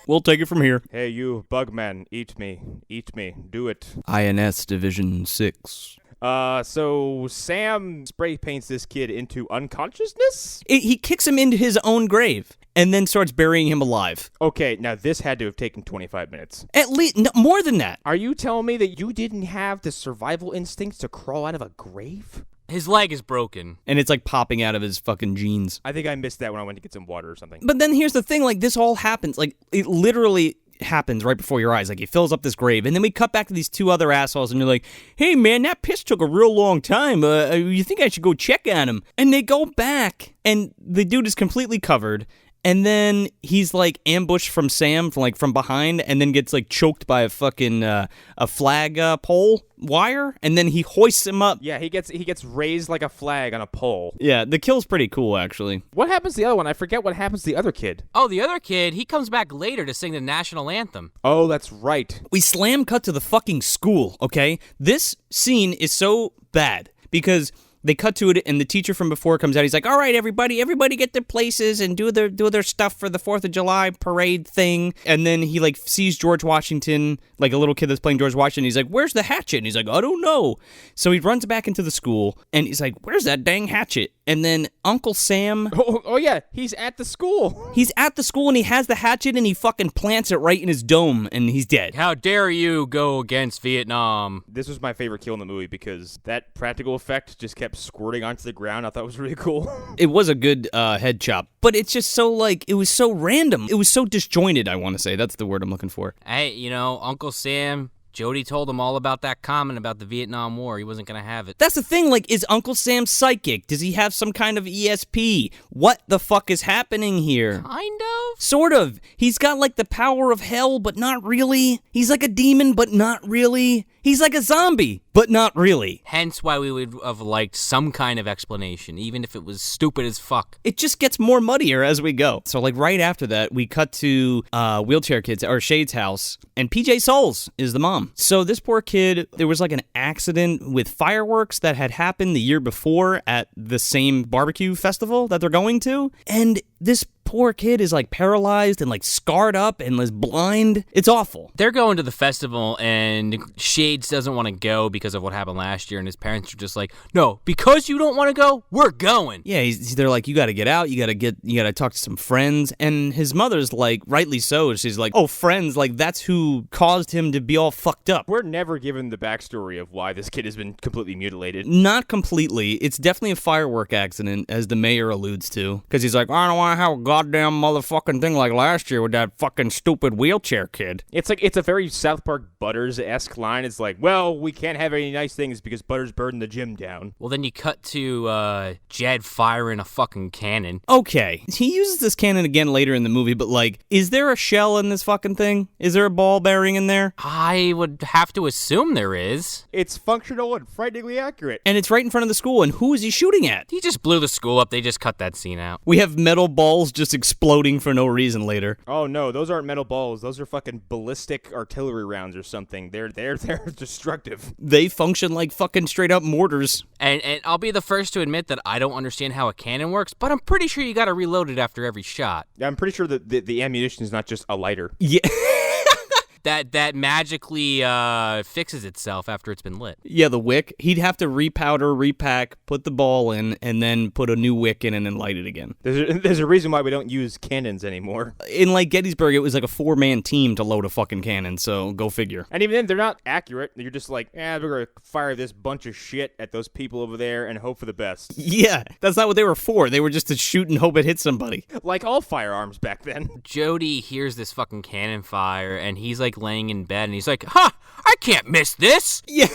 We'll take it from here. Hey, you, Bugman, eat me, do it. INS Division 6. So Sam spray paints this kid into unconsciousness? He kicks him into his own grave and then starts burying him alive. Okay, now this had to have taken 25 minutes. At least, no, more than that. Are you telling me that you didn't have the survival instincts to crawl out of a grave? His leg is broken. And it's like popping out of his fucking jeans. I think I missed that when I went to get some water or something. But then here's the thing, like, this all happens, like, it literally happens right before your eyes. Like, he fills up this grave, and then we cut back to these two other assholes, and you're like, hey, man, that piss took a real long time. You think I should go check on him? And they go back, and the dude is completely covered, and then he's, like, ambushed from Sam, from behind, and then gets, like, choked by a fucking, a flag pole wire, and then he hoists him up. Yeah, he gets raised like a flag on a pole. Yeah, the kill's pretty cool, actually. What happens to the other one? I forget what happens to the other kid. Oh, the other kid, he comes back later to sing the National Anthem. Oh, that's right. We slam cut to the fucking school, okay? This scene is so bad, because they cut to it, and the teacher from before comes out. He's like, all right, everybody get their places and do their stuff for the 4th of July parade thing. And then he, like, sees George Washington, like a little kid that's playing George Washington. He's like, where's the hatchet? And he's like, I don't know. So he runs back into the school, and he's like, where's that dang hatchet? And then Uncle Sam... Oh yeah, he's at the school. He's at the school, and he has the hatchet, and he fucking plants it right in his dome, and he's dead. How dare you go against Vietnam? This was my favorite kill in the movie because that practical effect just kept squirting onto the ground. I thought it was really cool. It was a good head chop, but it's just so, like, it was so random. It was so disjointed, I want to say. That's the word I'm looking for. Hey, Uncle Sam, Jody told him all about that comment about the Vietnam War. He wasn't going to have it. That's the thing, like, is Uncle Sam psychic? Does he have some kind of ESP? What the fuck is happening here? Kind of? Sort of. He's got, like, the power of hell, but not really. He's like a demon, but not really. He's like a zombie, but not really. Hence why we would have liked some kind of explanation, even if it was stupid as fuck. It just gets more muddier as we go. So, like, right after that, we cut to Wheelchair Kids, or Shade's house, and PJ Souls is the mom. So this poor kid, there was, like, an accident with fireworks that had happened the year before at the same barbecue festival that they're going to, and this poor kid is, like, paralyzed and, like, scarred up and is blind. It's awful. They're going to the festival, and Shades doesn't want to go because of what happened last year, and his parents are just like, no, because you don't want to go, we're going. Yeah, they're like, you got to get out, you got to talk to some friends, and his mother's like, rightly so, she's like, oh, friends, like, that's who caused him to be all fucked up. We're never given the backstory of why this kid has been completely mutilated. Not completely. It's definitely a firework accident, as the mayor alludes to, because he's like, I don't want to have a goddamn motherfucking thing like last year with that fucking stupid wheelchair kid. It's like, it's a very South Park Butters-esque line. It's like, well, we can't have any nice things because Butters burned the gym down. Well, then you cut to Jed firing a fucking cannon. Okay, he uses this cannon again later in the movie, but, like, is there a shell in this fucking thing? Is there a ball bearing in there? I would have to assume there is. It's functional and frighteningly accurate. And it's right in front of the school, and who is he shooting at? He just blew the school up. They just cut that scene out. We have metal balls just exploding for no reason later. Oh no, those aren't metal balls. Those are fucking ballistic artillery rounds or something. They're destructive. They function like fucking straight up mortars. And I'll be the first to admit that I don't understand how a cannon works, but I'm pretty sure you gotta reload it after every shot. I'm pretty sure that the ammunition is not just a lighter. Yeah. that magically fixes itself after it's been lit. Yeah, the wick. He'd have to repowder, repack, put the ball in, and then put a new wick in and then light it again. There's a reason why we don't use cannons anymore. In like Gettysburg, it was like a 4-man team to load a fucking cannon, so go figure. And even then, they're not accurate. You're just like, we're going to fire this bunch of shit at those people over there and hope for the best. Yeah, that's not what they were for. They were just to shoot and hope it hit somebody. Like all firearms back then. Jody hears this fucking cannon fire, and he's like laying in bed, and he's like, I can't miss this. Yeah.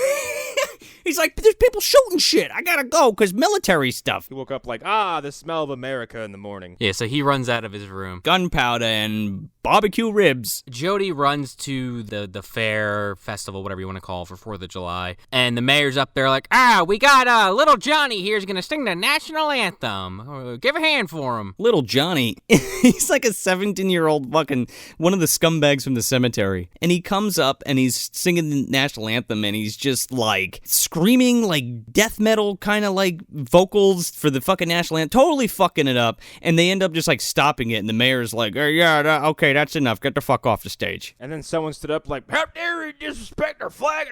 He's like, there's people shooting shit. I gotta go, because military stuff. He woke up like, the smell of America in the morning. Yeah, so he runs out of his room. Gunpowder and barbecue ribs. Jody runs to the fair, festival, whatever you want to call it, for 4th of July. And the mayor's up there like, we got little Johnny here's going to sing the National Anthem. Give a hand for him. Little Johnny, he's like a 17-year-old fucking one of the scumbags from the cemetery. And he comes up and he's singing the National Anthem and he's just like screaming like death metal kind of like vocals for the fucking National Anthem. Totally fucking it up. And they end up just like stopping it. And the mayor's like, okay, that's enough. Get the fuck off the stage. And then someone stood up like, how dare you disrespect our flag?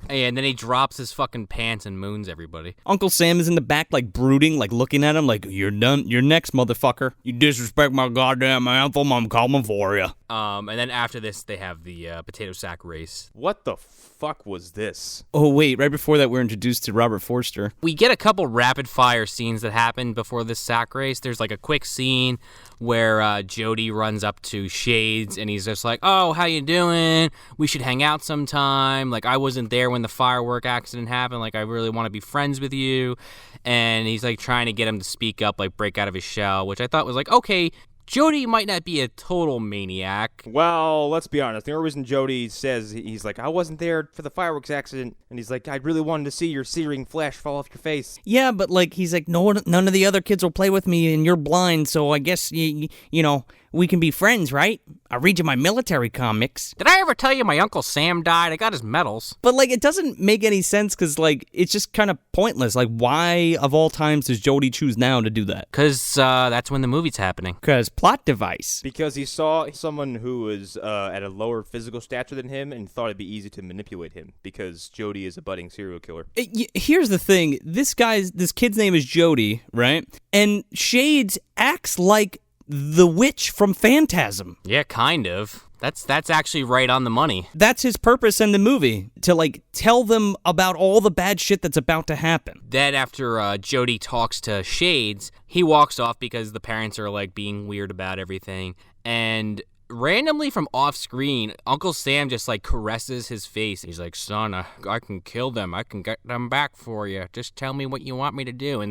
And then he drops his fucking pants and moons everybody. Uncle Sam is in the back like brooding, like looking at him like, you're done. You're next, motherfucker. You disrespect my goddamn anthem, I'm coming for you. And then after this, they have the potato sack race. What the fuck was this? Oh, wait. Right before that, we're introduced to Robert Forster. We get a couple rapid-fire scenes that happen before this sack race. There's like a quick scene where Jody runs up to Shades, and he's just like, oh, how you doing? We should hang out sometime. Like, I wasn't there when the firework accident happened. Like, I really want to be friends with you. And he's like trying to get him to speak up, like break out of his shell, which I thought was like, okay, Jody might not be a total maniac. Well, let's be honest. The only reason Jody says he's like, I wasn't there for the fireworks accident, and he's like, I really wanted to see your searing flash fall off your face. Yeah, but like he's like, none of the other kids will play with me, and you're blind, so I guess you know we can be friends, right? I read you my military comics. Did I ever tell you my Uncle Sam died? I got his medals. But, like, it doesn't make any sense because, like, it's just kind of pointless. Like, why, of all times, does Jody choose now to do that? Because that's when the movie's happening. Because plot device. Because he saw someone who was at a lower physical stature than him and thought it'd be easy to manipulate him because Jody is a budding serial killer. Here's the thing. This kid's name is Jody, right? And Shades acts like the witch from Phantasm. Yeah, kind of. That's actually right on the money. That's his purpose in the movie, to like tell them about all the bad shit that's about to happen. Then after Jody talks to Shades, he walks off because the parents are like being weird about everything. And randomly from off screen, Uncle Sam just like caresses his face. He's like, son, I can kill them. I can get them back for you. Just tell me what you want me to do.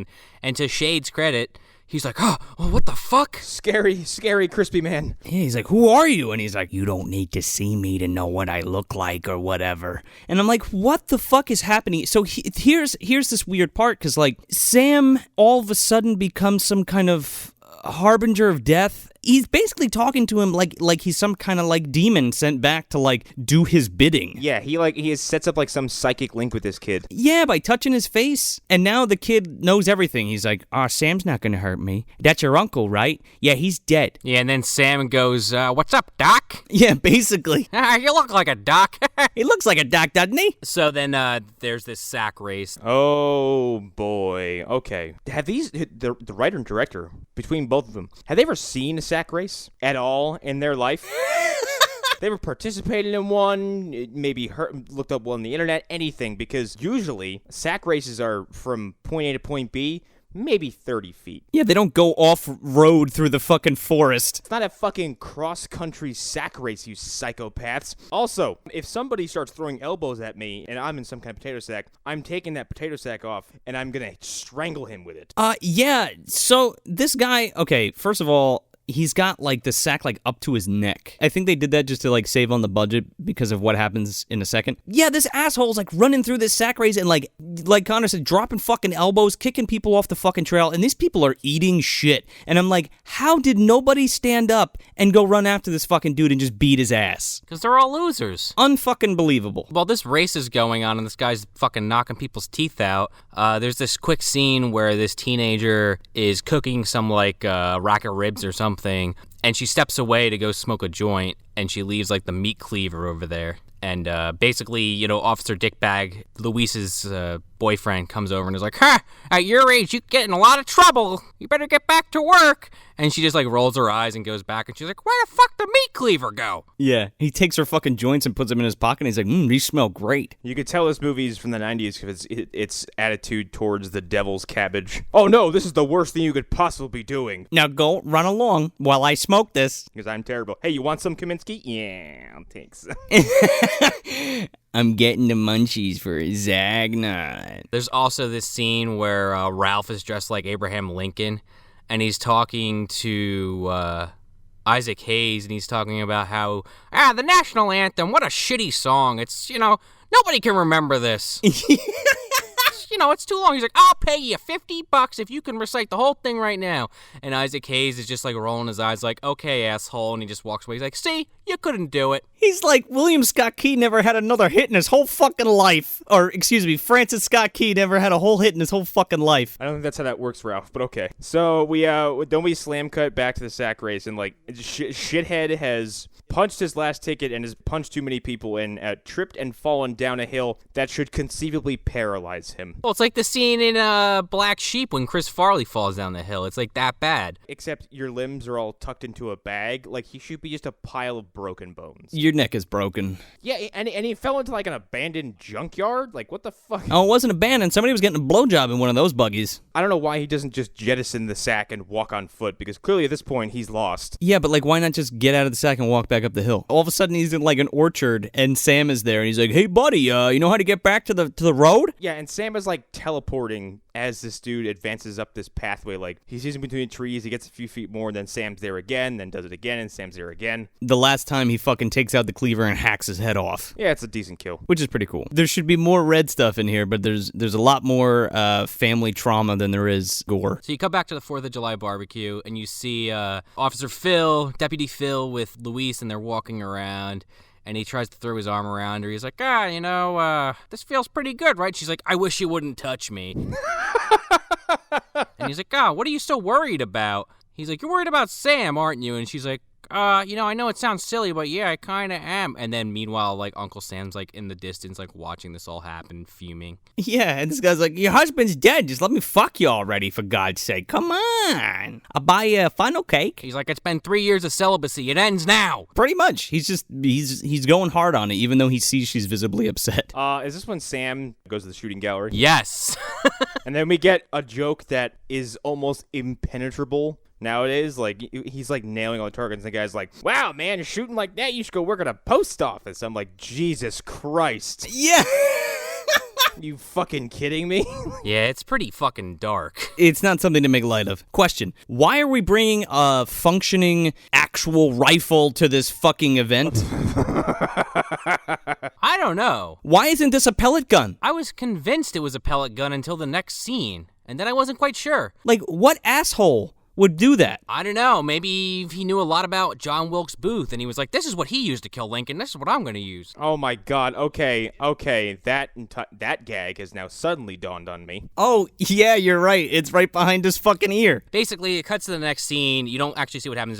And to Shades' credit, he's like, oh, what the fuck? Scary, crispy man. Yeah, he's like, who are you? And he's like, you don't need to see me to know what I look like or whatever. And I'm like, what the fuck is happening? So here's this weird part, because like Sam all of a sudden becomes some kind of harbinger of death. He's basically talking to him like he's some kind of like demon sent back to like do his bidding. Yeah, he sets up like some psychic link with this kid. Yeah, by touching his face. And now the kid knows everything. He's like, Sam's not gonna hurt me. That's your uncle, right? Yeah, he's dead. Yeah, and then Sam goes, what's up, Doc? Yeah, basically. You look like a doc. He looks like a doc, doesn't he? So then there's this sack race. Oh, boy. Okay. Have the writer and director, between both of them, have they ever seen a sack race at all in their life? They ever participated in one, maybe looked up one on the internet, anything, because usually sack races are from point A to point B, maybe 30 feet. Yeah, they don't go off-road through the fucking forest. It's not a fucking cross-country sack race, you psychopaths. Also, if somebody starts throwing elbows at me and I'm in some kind of potato sack, I'm taking that potato sack off and I'm gonna strangle him with it. Yeah, so this guy, okay, first of all, he's got, like, the sack, like, up to his neck. I think they did that just to, like, save on the budget because of what happens in a second. Yeah, this asshole's, like, running through this sack race and, like Connor said, dropping fucking elbows, kicking people off the fucking trail, and these people are eating shit. And I'm like, how did nobody stand up and go run after this fucking dude and just beat his ass? Because they're all losers. Unfucking believable. While this race is going on and this guy's fucking knocking people's teeth out, there's this quick scene where this teenager is cooking some, like, rack of ribs or something, and she steps away to go smoke a joint, and she leaves like the meat cleaver over there. And basically, Officer Dickbag, Luis's boyfriend, comes over and is like, at your age, you get in a lot of trouble. You better get back to work. And she just like rolls her eyes and goes back, and she's like, where the fuck did meat cleaver go? Yeah, he takes her fucking joints and puts them in his pocket, and he's like, these smell great. You could tell this movie's from the 90s because its attitude towards the devil's cabbage. Oh no, this is the worst thing you could possibly be doing. Now go run along while I smoke this. Because I'm terrible. Hey, you want some, Kaminsky? Yeah, I'll take some. I'm getting the munchies for Zagnut. There's also this scene where Ralph is dressed like Abraham Lincoln, and he's talking to Isaac Hayes, and he's talking about how, the National Anthem, what a shitty song. It's, nobody can remember this. It's too long. He's like, I'll pay you $50 if you can recite the whole thing right now. And Isaac Hayes is just like rolling his eyes like, okay, asshole. And he just walks away. He's like, see, you couldn't do it. He's like, William Scott Key never had another hit in his whole fucking life. Or, excuse me, Francis Scott Key never had a whole hit in his whole fucking life. I don't think that's how that works, Ralph, but okay. So we slam cut back to the sack race, and like, shithead has punched his last ticket and has punched too many people and tripped and fallen down a hill that should conceivably paralyze him. Well, it's like the scene in Black Sheep when Chris Farley falls down the hill. It's like that bad. Except your limbs are all tucked into a bag. Like, he should be just a pile of broken bones. Your neck is broken. Yeah, and he fell into like an abandoned junkyard? Like, what the fuck? Oh, it wasn't abandoned. Somebody was getting a blowjob in one of those buggies. I don't know why he doesn't just jettison the sack and walk on foot, because clearly at this point he's lost. Yeah, but like, why not just get out of the sack and walk back up the hill? All of a sudden he's in like an orchard, and Sam is there, and he's like, hey buddy, you know how to get back to the road? Yeah, and Sam is like teleporting as this dude advances up this pathway. Like, he sees him between trees, he gets a few feet more, and then Sam's there again, then does it again, and Sam's there again. The last time he fucking takes out the cleaver and hacks his head off. Yeah, it's a decent kill. Which is pretty cool. There should be more red stuff in here, but there's a lot more family trauma than there is gore. So you come back to the 4th of July barbecue, and you see Officer Phil, Deputy Phil with Luis, and they're walking around. And he tries to throw his arm around her. He's like, this feels pretty good, right? She's like, I wish you wouldn't touch me. And he's like, what are you so worried about? He's like, you're worried about Sam, aren't you? And she's like, I know it sounds silly, but yeah, I kind of am. And then meanwhile, like, Uncle Sam's like in the distance, like watching this all happen, fuming. Yeah, and this guy's like, your husband's dead. Just let me fuck you already, for God's sake. Come on. I'll buy you a funnel cake. He's like, it's been 3 years of celibacy. It ends now. Pretty much. He's going hard on it, even though he sees she's visibly upset. Is this when Sam goes to the shooting gallery? Yes. And then we get a joke that is almost impenetrable nowadays. Like, he's like nailing all the targets, and the guy's like, wow, man, you're shooting like that, you should go work at a post office. I'm like, Jesus Christ. Yeah. You fucking kidding me? Yeah, it's pretty fucking dark. It's not something to make light of. Question, why are we bringing a functioning actual rifle to this fucking event? I don't know. Why isn't this a pellet gun? I was convinced it was a pellet gun until the next scene, and then I wasn't quite sure. Like, what asshole would do that? I don't know. Maybe he knew a lot about John Wilkes Booth, and he was like, this is what he used to kill Lincoln. This is what I'm going to use. Oh, my God. Okay. That gag has now suddenly dawned on me. Oh, yeah, you're right. It's right behind his fucking ear. Basically, it cuts to the next scene. You don't actually see what happens.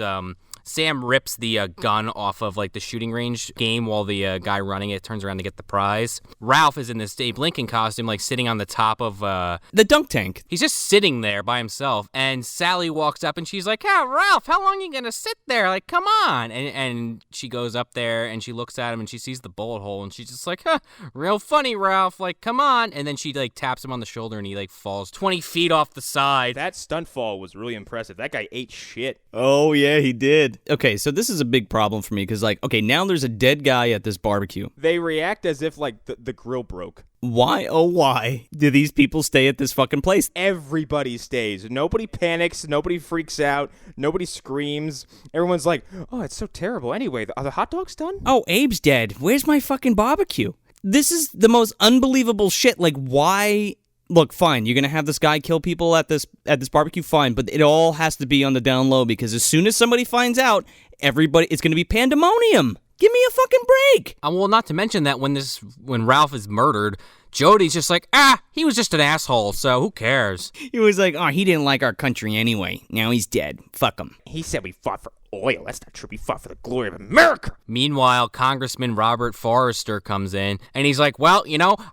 Sam rips the gun off of like the shooting range game while the guy running it turns around to get the prize. Ralph is in this Abe Lincoln costume, like sitting on the top of the dunk tank. He's just sitting there by himself, and Sally walks up and she's like, Ralph, how long are you gonna sit there? Like, come on. And she goes up there and she looks at him and she sees the bullet hole and she's just like, real funny, Ralph, like, come on. And then she like taps him on the shoulder and he like falls 20 feet off the side. That stunt fall was really impressive. That guy ate shit. Oh yeah, he did. Okay, so this is a big problem for me because, like, okay, now there's a dead guy at this barbecue. They react as if, like, the grill broke. Why, oh why, do these people stay at this fucking place? Everybody stays. Nobody panics. Nobody freaks out. Nobody screams. Everyone's like, oh, it's so terrible. Anyway, are the hot dogs done? Oh, Abe's dead. Where's my fucking barbecue? This is the most unbelievable shit. Like, why... Look, fine, you're going to have this guy kill people at this barbecue, fine, but it all has to be on the down low because as soon as somebody finds out, it's going to be pandemonium. Give me a fucking break. Well, not to mention that when Ralph is murdered, Jody's just like, he was just an asshole, so who cares? He was like, he didn't like our country anyway. Now he's dead. Fuck him. He said we fought for oil. That's not true. We fought for the glory of America. Meanwhile, Congressman Robert Forrester comes in, and he's like, well,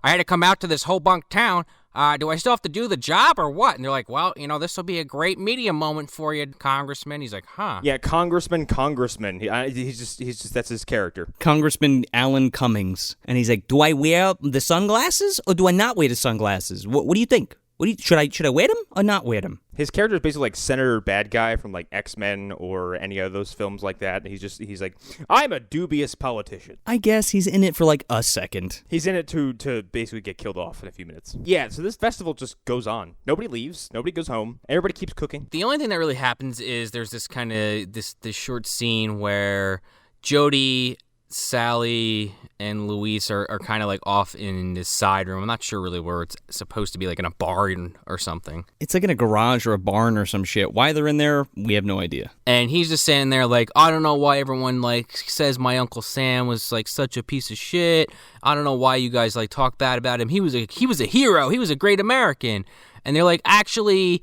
I had to come out to this Hobunk town. Do I still have to do the job or what? And they're like, well, this will be a great media moment for you, Congressman. He's like, huh. Yeah, Congressman. He's just that's his character. Congressman Alan Cummings. And he's like, do I wear the sunglasses or do I not wear the sunglasses? What do you think? Should I wear them or not wear them? His character is basically like Senator Bad Guy from like X-Men or any of those films like that. And he's like, I'm a dubious politician. I guess he's in it for like a second. He's in it to basically get killed off in a few minutes. Yeah, so this festival just goes on. Nobody leaves. Nobody goes home. Everybody keeps cooking. The only thing that really happens is there's this kind of this short scene where Jody, Sally, and Luis are kind of like off in this side room. I'm not sure really where it's supposed to be, like in a barn or something. It's like in a garage or a barn or some shit. Why they're in there, we have no idea. And he's just standing there like, I don't know why everyone like says my Uncle Sam was like such a piece of shit. I don't know why you guys like talk bad about him. He was a hero. He was a great American. And they're like, actually,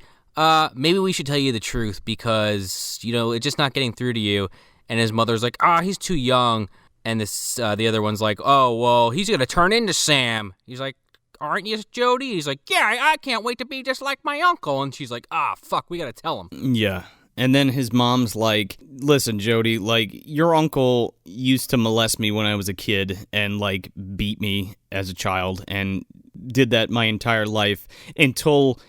maybe we should tell you the truth because, it's just not getting through to you. And his mother's like, he's too young. And this, the other one's like, oh, well, he's going to turn into Sam. He's like, aren't you, Jody? He's like, yeah, I can't wait to be just like my uncle. And she's like, fuck, we got to tell him. Yeah. And then his mom's like, listen, Jody, like, your uncle used to molest me when I was a kid and, like, beat me as a child and did that my entire life until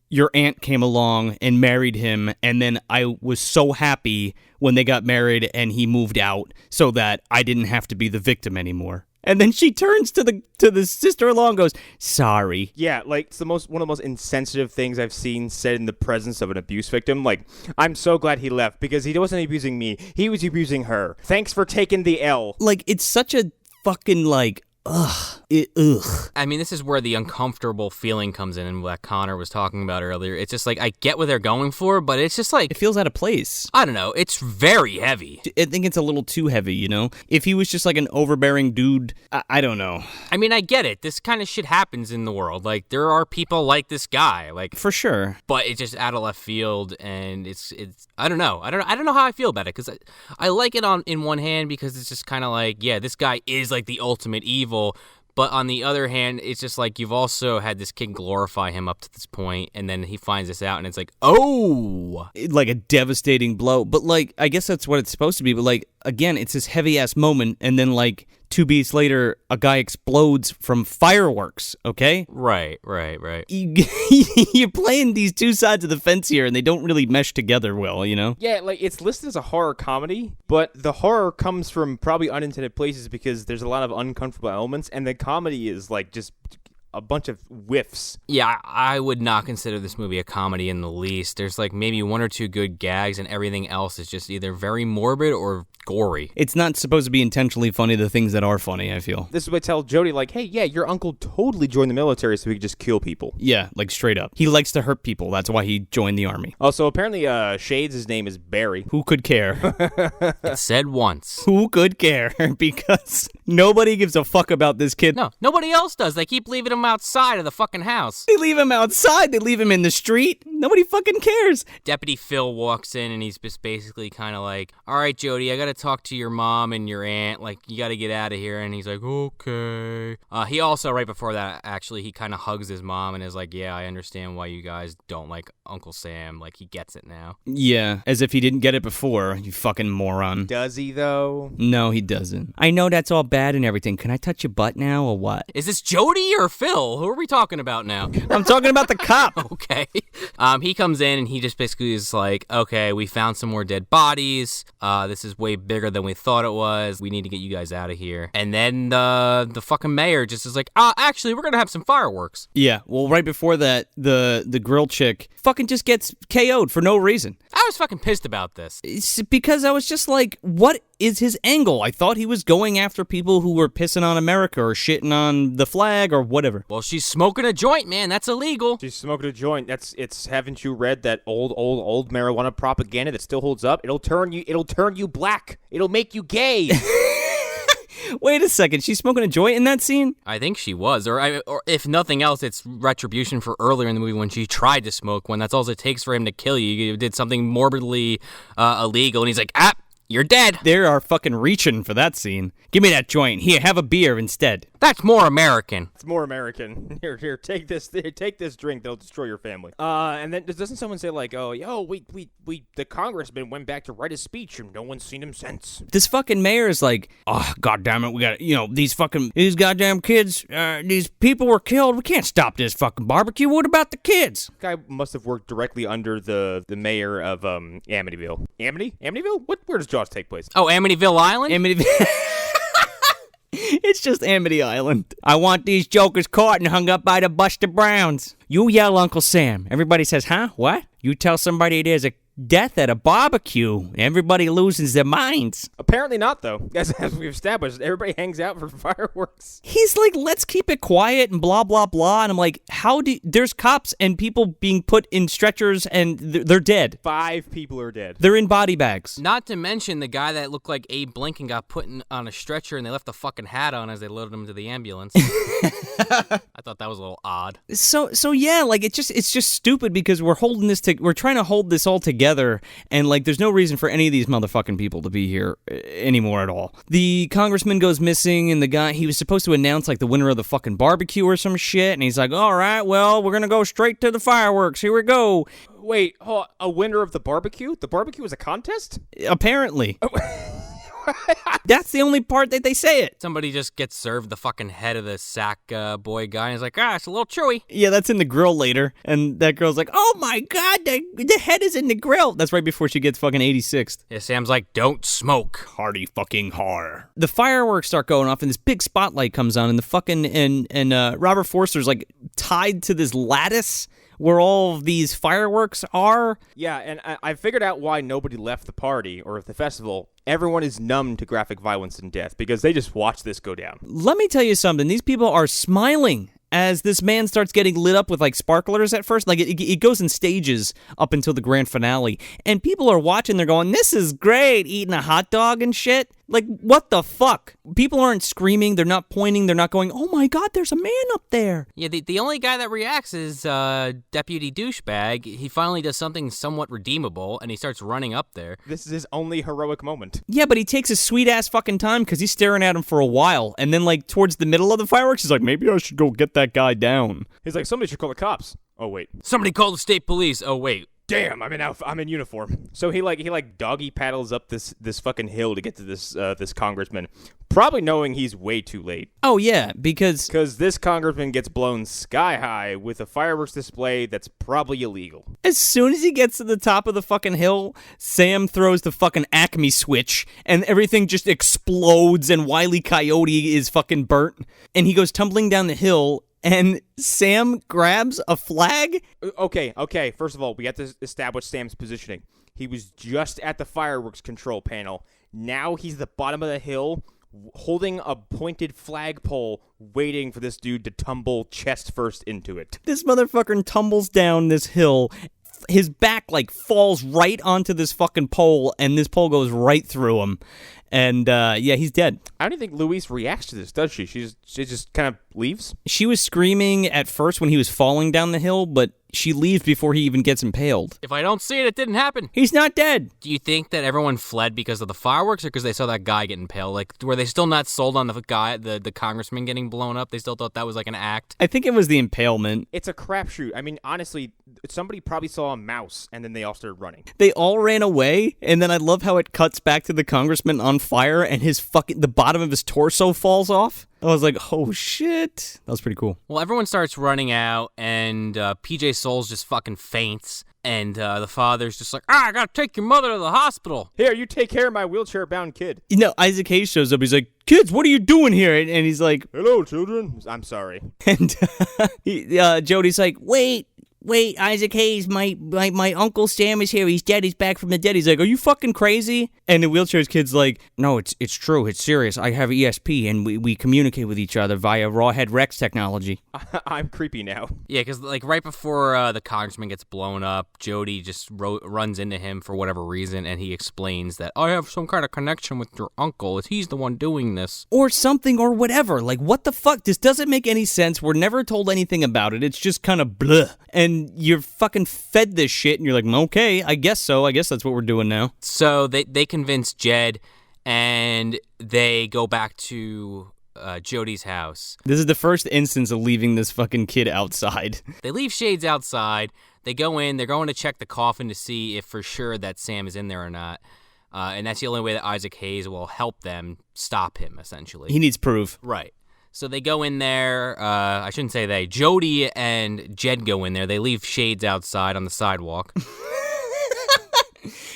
your aunt came along and married him, and then I was so happy when they got married and he moved out so that I didn't have to be the victim anymore. And then she turns to the sister-in-law and goes, sorry. Yeah, like, it's one of the most insensitive things I've seen said in the presence of an abuse victim. Like, I'm so glad he left because he wasn't abusing me. He was abusing her. Thanks for taking the L. Like, it's such a fucking, like, ugh. I mean, this is where the uncomfortable feeling comes in and what Connor was talking about earlier. It's just like, I get what they're going for, but it's just like... It feels out of place. I don't know. It's very heavy. I think it's a little too heavy, If he was just like an overbearing dude, I don't know. I mean, I get it. This kind of shit happens in the world. Like, there are people like this guy. Like, for sure. But it's just out of left field, and it's I don't know. I don't know how I feel about it, because I like it in one hand because it's just kind of like, yeah, this guy is like the ultimate evil. But on the other hand, it's just like you've also had this kid glorify him up to this point, and then he finds this out, and it's like, oh! Like a devastating blow. But, like, I guess that's what it's supposed to be. But, like, again, it's this heavy-ass moment, and then, like, 2 beats later, a guy explodes from fireworks, okay? Right. You're playing these two sides of the fence here, and they don't really mesh together well, Yeah, like, it's listed as a horror comedy, but the horror comes from probably unintended places because there's a lot of uncomfortable elements, and the comedy is, like, just a bunch of whiffs. Yeah, I would not consider this movie a comedy in the least. There's, like, maybe 1 or 2 good gags, and everything else is just either very morbid or gory. It's not supposed to be intentionally funny, the things that are funny, I feel. This is what I tell Jody, like, hey, yeah, your uncle totally joined the military so he could just kill people. Yeah, like, straight up. He likes to hurt people. That's why he joined the army. Also, apparently, Shades' name is Barry. Who could care? It said once. Who could care? Because nobody gives a fuck about this kid. No, nobody else does. They keep leaving him outside of the fucking house. They leave him outside. They leave him in the street. Nobody fucking cares. Deputy Phil walks in, and he's just basically kind of like, all right, Jody, I got to talk to your mom and your aunt. Like, you got to get out of here. And he's like, okay. He also, right before that, actually, he kind of hugs his mom and is like, yeah, I understand why you guys don't like Uncle Sam. Like, he gets it now. Yeah, as if he didn't get it before, you fucking moron. Does he, though? No, he doesn't. I know that's all bad and everything. Can I touch your butt now or what? Is this Jody or Phil? Who are we talking about now? I'm talking about the cop. Okay. He comes in and he just basically is like, okay, we found some more dead bodies. This is way bigger than we thought it was. We need to get you guys out of here. And then the fucking mayor just is like, actually, we're gonna have some fireworks. Yeah, well, right before that, the grill chick fucking just gets KO'd for no reason. I was fucking pissed about this. It's because I was just like, what is his angle? I thought he was going after people who were pissing on America or shitting on the flag or whatever. Well, she's smoking a joint, man. That's illegal. She's smoking a joint. Haven't you read that old marijuana propaganda that still holds up? It'll turn you black. It'll make you gay. Wait a second, she's smoking a joint in that scene? I think she was, or if nothing else, it's retribution for earlier in the movie when she tried to smoke one. That's all it takes for him to kill you. You did something morbidly illegal, and he's like, you're dead. They are fucking reaching for that scene. Give me that joint. Here, have a beer instead. That's more American. It's more American. Here, take this drink. They'll destroy your family. And then doesn't someone say like, oh, yo, the congressman went back to write his speech and no one's seen him since. This fucking mayor is like, oh, goddamn it, we got, these goddamn kids, these people were killed. We can't stop this fucking barbecue. What about the kids? Guy must have worked directly under the mayor of Amityville. Amityville? Where does Jaws take place? Oh, Amityville Island? Amityville. It's just Amity Island. I want these jokers caught and hung up by the Buster Browns. You yell Uncle Sam. Everybody says, huh? What? You tell somebody there's a death at a barbecue. Everybody loses their minds. Apparently not, though. As we've established, everybody hangs out for fireworks. He's like, let's keep it quiet and blah, blah, blah. And I'm like, there's cops and people being put in stretchers and they're dead. 5 people are dead. They're in body bags. Not to mention the guy that looked like Abe Lincoln got put on a stretcher and they left the fucking hat on as they loaded him to the ambulance. I thought that was a little odd. So yeah, like it's just stupid because we're trying to hold this all together, and like there's no reason for any of these motherfucking people to be here anymore at all. The congressman goes missing, and the guy, he was supposed to announce like the winner of the fucking barbecue or some shit, and he's like, all right, well, we're gonna go straight to the fireworks. Here we go. Wait, a winner of the barbecue? The barbecue was a contest? Apparently. That's the only part that they say it. Somebody just gets served the fucking head of the sack boy guy, and he's like, it's a little chewy. Yeah, that's in the grill later, and that girl's like, oh my god, the head is in the grill. That's right before she gets fucking 86th. Yeah, Sam's like, don't smoke. Hardy fucking har. The fireworks start going off, and this big spotlight comes on, and the fucking, and Robert Forster's like tied to this lattice where all of these fireworks are. Yeah, and I figured out why nobody left the party or the festival. Everyone is numb to graphic violence and death because they just watch this go down. Let me tell you something. These people are smiling as this man starts getting lit up with like sparklers at first. Like it goes in stages up until the grand finale. And people are watching, they're going, this is great, eating a hot dog and shit. Like, what the fuck? People aren't screaming, they're not pointing, they're not going, oh my god, there's a man up there. Yeah, the only guy that reacts is Deputy Douchebag. He finally does something somewhat redeemable, and he starts running up there. This is his only heroic moment. Yeah, but he takes his sweet-ass fucking time, because he's staring at him for a while, and then, like, towards the middle of the fireworks, he's like, maybe I should go get that guy down. He's like, somebody should call the cops. Oh, wait. Somebody call the state police. Oh, wait. Damn, I'm in uniform. So he doggy paddles up this fucking hill to get to this congressman, probably knowing he's way too late. Oh yeah, because this congressman gets blown sky high with a fireworks display that's probably illegal. As soon as he gets to the top of the fucking hill, Sam throws the fucking Acme switch and everything just explodes and Wile E. Coyote is fucking burnt and he goes tumbling down the hill. And Sam grabs a flag? Okay. First of all, we have to establish Sam's positioning. He was just at the fireworks control panel. Now he's at the bottom of the hill, holding a pointed flagpole, waiting for this dude to tumble chest first into it. This motherfucker tumbles down this hill. His back, like, falls right onto this fucking pole, and this pole goes right through him. And, yeah, he's dead. I don't think Louise reacts to this, does she? She just kind of leaves? She was screaming at first when he was falling down the hill, but she leaves before he even gets impaled. If I don't see it, it didn't happen. He's not dead. Do you think that everyone fled because of the fireworks or because they saw that guy get impaled? Like, were they still not sold on the guy, the congressman getting blown up? They still thought that was like an act? I think it was the impalement. It's a crapshoot. I mean, honestly, somebody probably saw a mouse and then they all started running. They all ran away, and then I love how it cuts back to the congressman on fire and the bottom of his torso falls off. I was like, oh shit. That was pretty cool. Well, everyone starts running out, and PJ Souls just fucking faints. And the father's just like, I gotta take your mother to the hospital. Here, you take care of my wheelchair-bound kid. You know, Isaac Hayes shows up. He's like, kids, what are you doing here? And he's like, hello, children. I'm sorry. And Jody's like, wait, wait, Isaac Hayes, my Uncle Sam is here. He's dead. He's back from the dead. He's like, are you fucking crazy? And the wheelchair's kid's like, no, it's true. It's serious. I have ESP, and we communicate with each other via Rawhead Rex technology. I'm creepy now. Yeah, because like right before the congressman gets blown up, Jody just runs into him for whatever reason, and he explains that I have some kind of connection with your uncle. He's the one doing this. Or something or whatever. Like, what the fuck? This doesn't make any sense. We're never told anything about it. It's just kind of blah. And you're fucking fed this shit, and you're like, okay, I guess so. I guess that's what we're doing now. So they convince Jed, and they go back to Jody's house. This is the first instance of leaving this fucking kid outside. They leave Shades outside. They go in. They're going to check the coffin to see if for sure that Sam is in there or not. And that's the only way that Isaac Hayes will help them stop him, essentially. He needs proof. Right. So they go in there. I shouldn't say they. Jody and Jed go in there. They leave Shades outside on the sidewalk.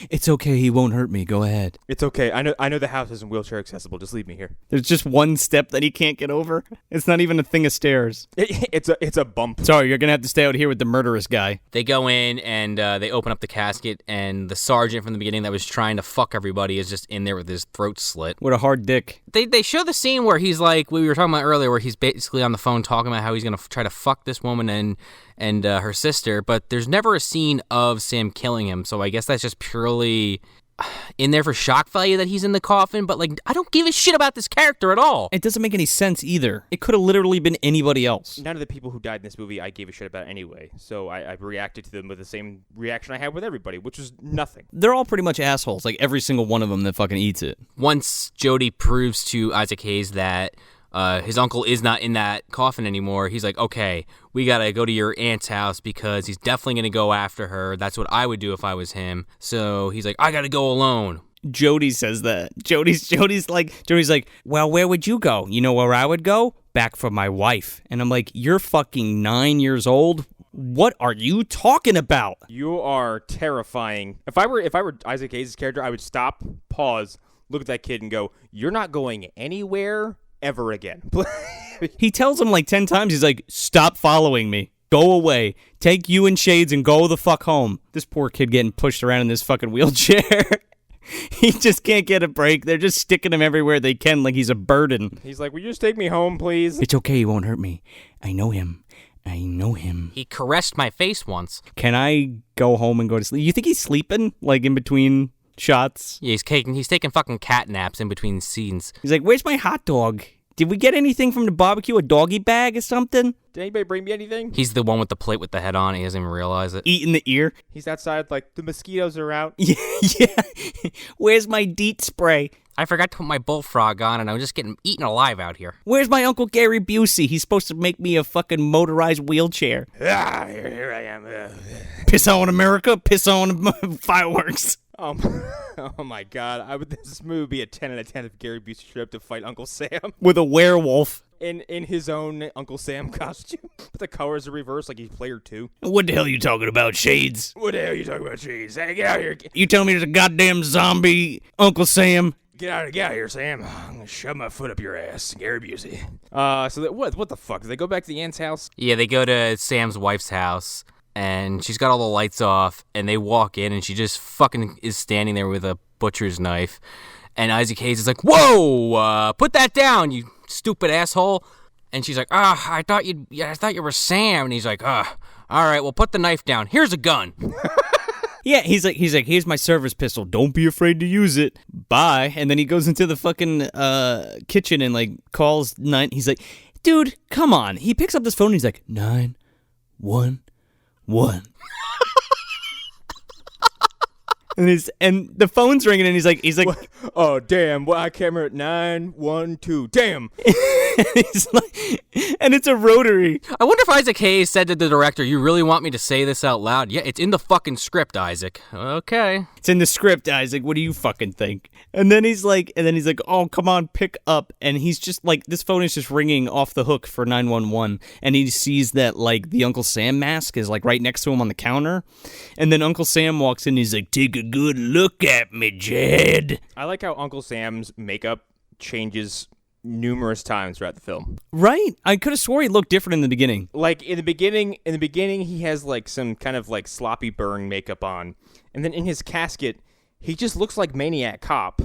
It's okay. He won't hurt me. Go ahead. It's okay. I know the house isn't wheelchair accessible. Just leave me here. There's just one step that he can't get over. It's not even a thing of stairs. It's a bump. Sorry, you're going to have to stay out here with the murderous guy. They go in and they open up the casket, and the sergeant from the beginning that was trying to fuck everybody is just in there with his throat slit. What a hard dick. They show the scene where he's like, we were talking about earlier, where he's basically on the phone talking about how he's going to try to fuck this woman and her sister, but there's never a scene of Sam killing him, so I guess that's just purely in there for shock value that he's in the coffin, but like, I don't give a shit about this character at all. It doesn't make any sense either. It could have literally been anybody else. None of the people who died in this movie I gave a shit about anyway, so I reacted to them with the same reaction I had with everybody, which was nothing. They're all pretty much assholes, like every single one of them that fucking eats it. Once Jody proves to Isaac Hayes that his uncle is not in that coffin anymore, he's like, okay, we gotta go to your aunt's house because he's definitely gonna go after her. That's what I would do if I was him. So he's like, I gotta go alone. Jody says that. Jody's like, well, where would you go? You know where I would go? Back for my wife. And I'm like, you're fucking 9 years old? What are you talking about? You are terrifying. If I were Isaac Hayes' character, I would stop, pause, look at that kid and go, you're not going anywhere ever again. He tells him like 10 times, he's like, stop following me. Go away. Take you and Shades and go the fuck home. This poor kid getting pushed around in this fucking wheelchair. He just can't get a break. They're just sticking him everywhere they can like he's a burden. He's like, will you just take me home, please? It's okay. He won't hurt me. I know him. He caressed my face once. Can I go home and go to sleep? You think he's sleeping like in between shots? Yeah, he's taking fucking cat naps in between scenes. He's like, where's my hot dog? Did we get anything from the barbecue? A doggy bag or something? Did anybody bring me anything? He's the one with the plate with the head on. He doesn't even realize it. Eating the ear? He's outside like, the mosquitoes are out. Yeah. Where's my DEET spray? I forgot to put my bullfrog on, and I'm just getting eaten alive out here. Where's my Uncle Gary Busey? He's supposed to make me a fucking motorized wheelchair. Here I am. Piss on America, piss on fireworks. Oh my God! This movie would be a 10 out of 10 if Gary Busey showed up to fight Uncle Sam with a werewolf in his own Uncle Sam costume. But the colors are reversed, like he's player 2. What the hell are you talking about, Shades? What the hell are you talking about, Shades? Hey, get out here! You telling me there's a goddamn zombie Uncle Sam? Get out of here, Sam! I'm gonna shove my foot up your ass, Gary Busey. So what the fuck? Do they go back to the aunt's house? Yeah, they go to Sam's wife's house. And she's got all the lights off, and they walk in, and she just fucking is standing there with a butcher's knife. And Isaac Hayes is like, whoa, put that down, you stupid asshole. And she's like, I thought you were Sam. And he's like, all right, well, put the knife down. Here's a gun. Yeah, he's like, here's my service pistol. Don't be afraid to use it. Bye. And then he goes into the fucking kitchen and like calls 9. He's like, dude, come on. He picks up this phone and he's like, 911. and the phone's ringing and he's like, what? Oh damn! Well, I can't remember. 912. Damn. He's like, and it's a rotary. I wonder if Isaac Hayes said to the director, "You really want me to say this out loud?" Yeah, it's in the fucking script, Isaac. Okay. It's in the script, Isaac. What do you fucking think? And then he's like, oh, come on, pick up. And he's just like, this phone is just ringing off the hook for 911. And he sees that like the Uncle Sam mask is like right next to him on the counter. And then Uncle Sam walks in and he's like, take a good look at me, Jed. I like how Uncle Sam's makeup changes numerous times throughout the film. Right? I could have swore he looked different in the beginning. Like in the beginning, he has like some kind of like sloppy burn makeup on, and then in his casket, he just looks like Maniac Cop.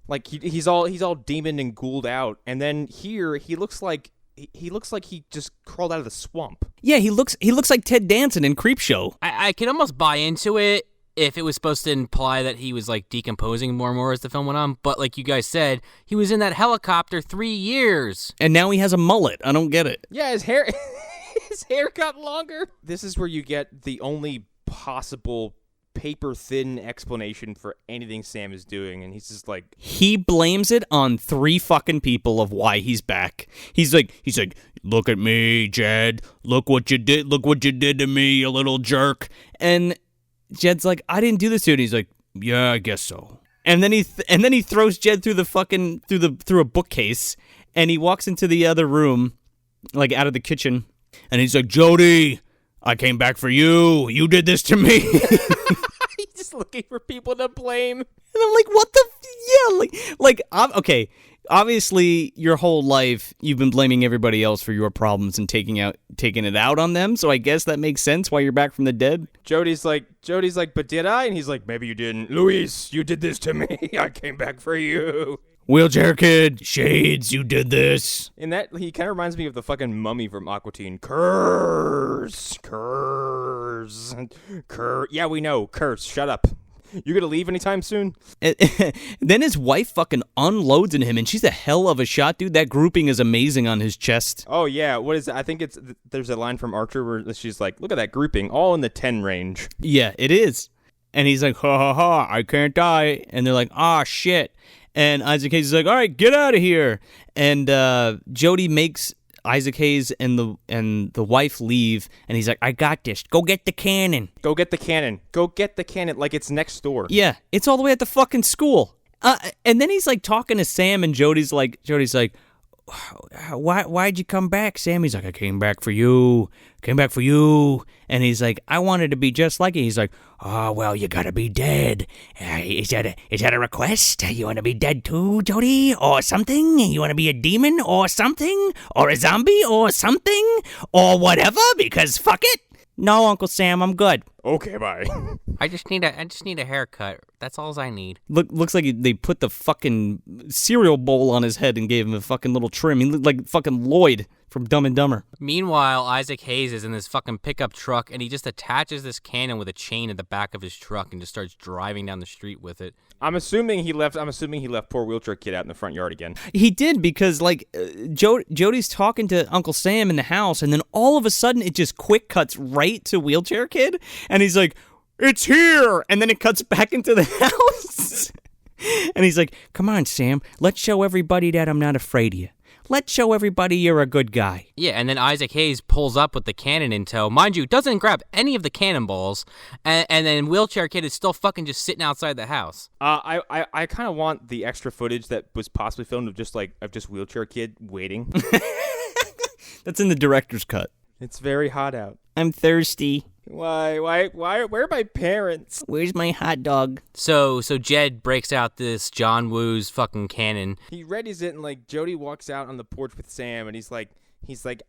Like he's all demon and ghouled out, and then here he looks like he just crawled out of the swamp. Yeah, he looks like Ted Danson in Creepshow. I can almost buy into it if it was supposed to imply that he was like decomposing more and more as the film went on, but like you guys said, he was in that helicopter 3 years. And now he has a mullet. I don't get it. Yeah, his hair got longer. This is where you get the only possible paper-thin explanation for anything Sam is doing, and he's just like... He blames it on 3 fucking people of why he's back. He's like, look at me, Jed. Look what you did to me, you little jerk. And Jed's like, I didn't do this to you. And he's like, yeah, I guess so. And then he throws Jed through through a bookcase, and he walks into the other room, like out of the kitchen, and he's like, Jody, I came back for you. You did this to me. He's just looking for people to blame. And I'm like, what the? Okay. Obviously, your whole life you've been blaming everybody else for your problems and taking it out on them. So I guess that makes sense why you're back from the dead. Jody's like, but did I? And he's like, maybe you didn't. Luis, you did this to me. I came back for you. Wheelchair Kid, Shades, you did this. In that, he kind of reminds me of the fucking mummy from Aqua Teen. Curse. Yeah, we know. Curse. Shut up. You gonna leave anytime soon? Then his wife fucking unloads in him, and she's a hell of a shot, dude. That grouping is amazing on his chest. Oh, yeah. What is it? I think there's a line from Archer where she's like, look at that grouping, all in the 10 range. Yeah, it is. And he's like, ha ha ha, I can't die. And they're like, ah, shit. And Isaac Hayes is like, all right, get out of here. And Jody makes Isaac Hayes and the wife leave, and he's like, I got this. Go get the cannon. Go get the cannon. Like it's next door. Yeah, it's all the way at the fucking school. And then he's like talking to Sam, and Jody's like, why'd you come back, Sam? He's like, I came back for you. And he's like, I wanted to be just like you. He's like, oh, well, you gotta be dead. Is that a request? You want to be dead too, Jody? Or something? You want to be a demon or something? Or a zombie or something? Or whatever? Because fuck it. No, Uncle Sam, I'm good. Okay, bye. I just need a haircut. That's all I need. Looks like they put the fucking cereal bowl on his head and gave him a fucking little trim. He looked like fucking Lloyd from Dumb and Dumber. Meanwhile, Isaac Hayes is in this fucking pickup truck, and he just attaches this cannon with a chain at the back of his truck and just starts driving down the street with it. I'm assuming he left poor wheelchair kid out in the front yard again. He did, because Jody's talking to Uncle Sam in the house, and then all of a sudden it just quick cuts right to wheelchair kid, and he's like, it's here, and then it cuts back into the house. And he's like, come on, Sam, let's show everybody that I'm not afraid of you. Let's show everybody you're a good guy. Yeah, and then Isaac Hayes pulls up with the cannon in tow. Mind you, doesn't grab any of the cannonballs, and then Wheelchair Kid is still fucking just sitting outside the house. I kind of want the extra footage that was possibly filmed of just Wheelchair Kid waiting. That's in the director's cut. It's very hot out. I'm thirsty. Why, where are my parents? Where's my hot dog? So Jed breaks out this John Woo's fucking cannon. He readies it, and Jody walks out on the porch with Sam, and he's like,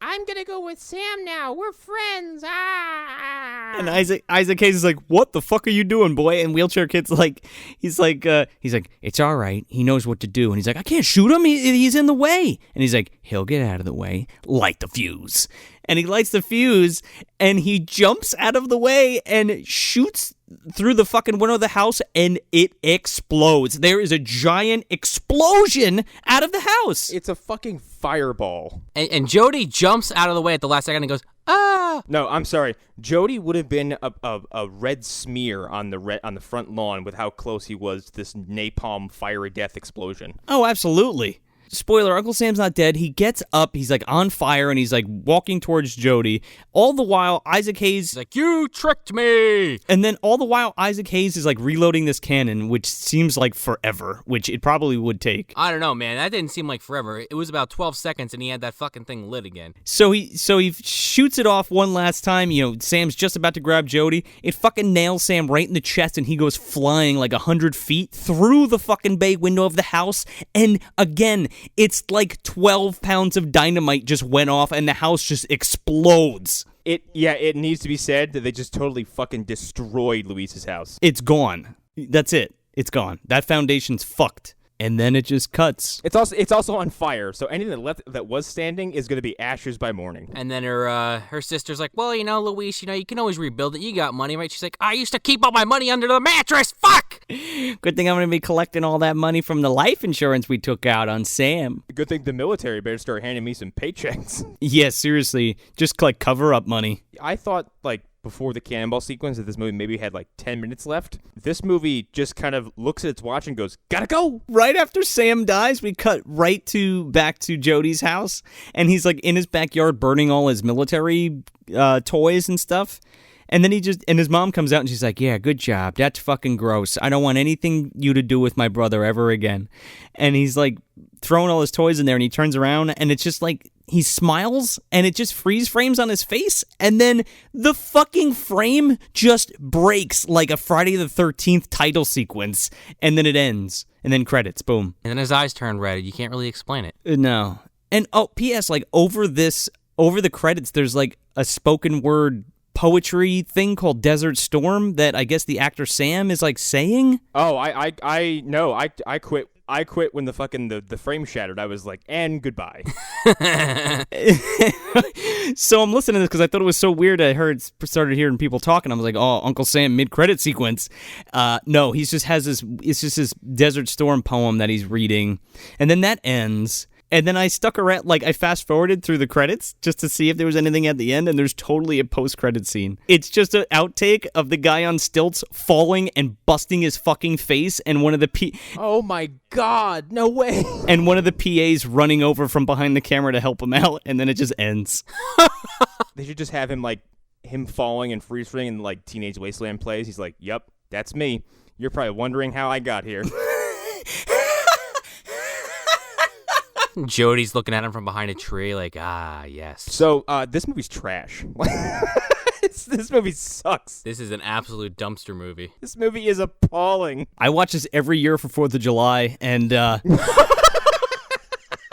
I'm gonna go with Sam now. We're friends. Ah! And Isaac Hayes is like, what the fuck are you doing, boy? And Wheelchair Kid's like, he's like, it's all right. He knows what to do. And he's like, I can't shoot him. He's in the way. And he's like, he'll get out of the way. Light the fuse. And he lights the fuse, and he jumps out of the way and shoots through the fucking window of the house, and it explodes. There is a giant explosion out of the house. It's a fucking fireball. And Jody jumps out of the way at the last second and goes, ah! No, I'm sorry. Jody would have been a red smear on the front lawn with how close he was to this napalm fiery death explosion. Oh, absolutely. Spoiler, Uncle Sam's not dead. He gets up, he's on fire, and he's walking towards Jody. All the while, Isaac Hayes is like, you tricked me! And then all the while, Isaac Hayes is reloading this cannon, which seems like forever, which it probably would take. I don't know, man. That didn't seem like forever. It was about 12 seconds, and he had that fucking thing lit again. So he shoots it off one last time. Sam's just about to grab Jody. It fucking nails Sam right in the chest, and he goes flying 100 feet through the fucking bay window of the house. And again, it's like 12 pounds of dynamite just went off and the house just explodes. It needs to be said that they just totally fucking destroyed Luis's house. It's gone. That's it. It's gone. That foundation's fucked. And then it just cuts. It's also on fire, so anything that was standing is going to be ashes by morning. And then her sister's like, well, Luis, you can always rebuild it. You got money, right? She's like, I used to keep all my money under the mattress. Fuck! Good thing I'm going to be collecting all that money from the life insurance we took out on Sam. Good thing the military better start handing me some paychecks. Yeah, seriously. Just like cover up money. I thought, before the cannonball sequence that this movie maybe had 10 minutes left. This movie just kind of looks at its watch and goes, gotta go! Right after Sam dies, we cut back to Jody's house, and he's in his backyard burning all his military toys and stuff. And then his mom comes out and she's like, yeah, good job. That's fucking gross. I don't want anything you to do with my brother ever again. And he's throwing all his toys in there and he turns around and it's just he smiles and it just freeze frames on his face. And then the fucking frame just breaks like a Friday the 13th title sequence. And then it ends. And then credits. Boom. And then his eyes turn red. You can't really explain it. No. And P.S. over the credits, there's a spoken word poetry thing called Desert Storm that I guess the actor Sam is saying. Oh, I know. I quit. I quit when the fucking the frame shattered. I was like, and goodbye. So I'm listening to this because I thought it was so weird. Started hearing people talking. I was like, oh, Uncle Sam mid-credit sequence. No, he just has it's just this Desert Storm poem that he's reading. And then that ends. And then I stuck around, I fast-forwarded through the credits just to see if there was anything at the end, and there's totally a post-credit scene. It's just an outtake of the guy on stilts falling and busting his fucking face, and one of the Oh my god, no way! And one of the PAs running over from behind the camera to help him out, and then it just ends. They should just have him, him falling and freeze-framing, and, Teenage Wasteland plays. He's like, yep, that's me. You're probably wondering how I got here. Jody's looking at him from behind a tree yes. So, this movie's trash. This movie sucks. This is an absolute dumpster movie. This movie is appalling. I watch this every year for 4th of July, and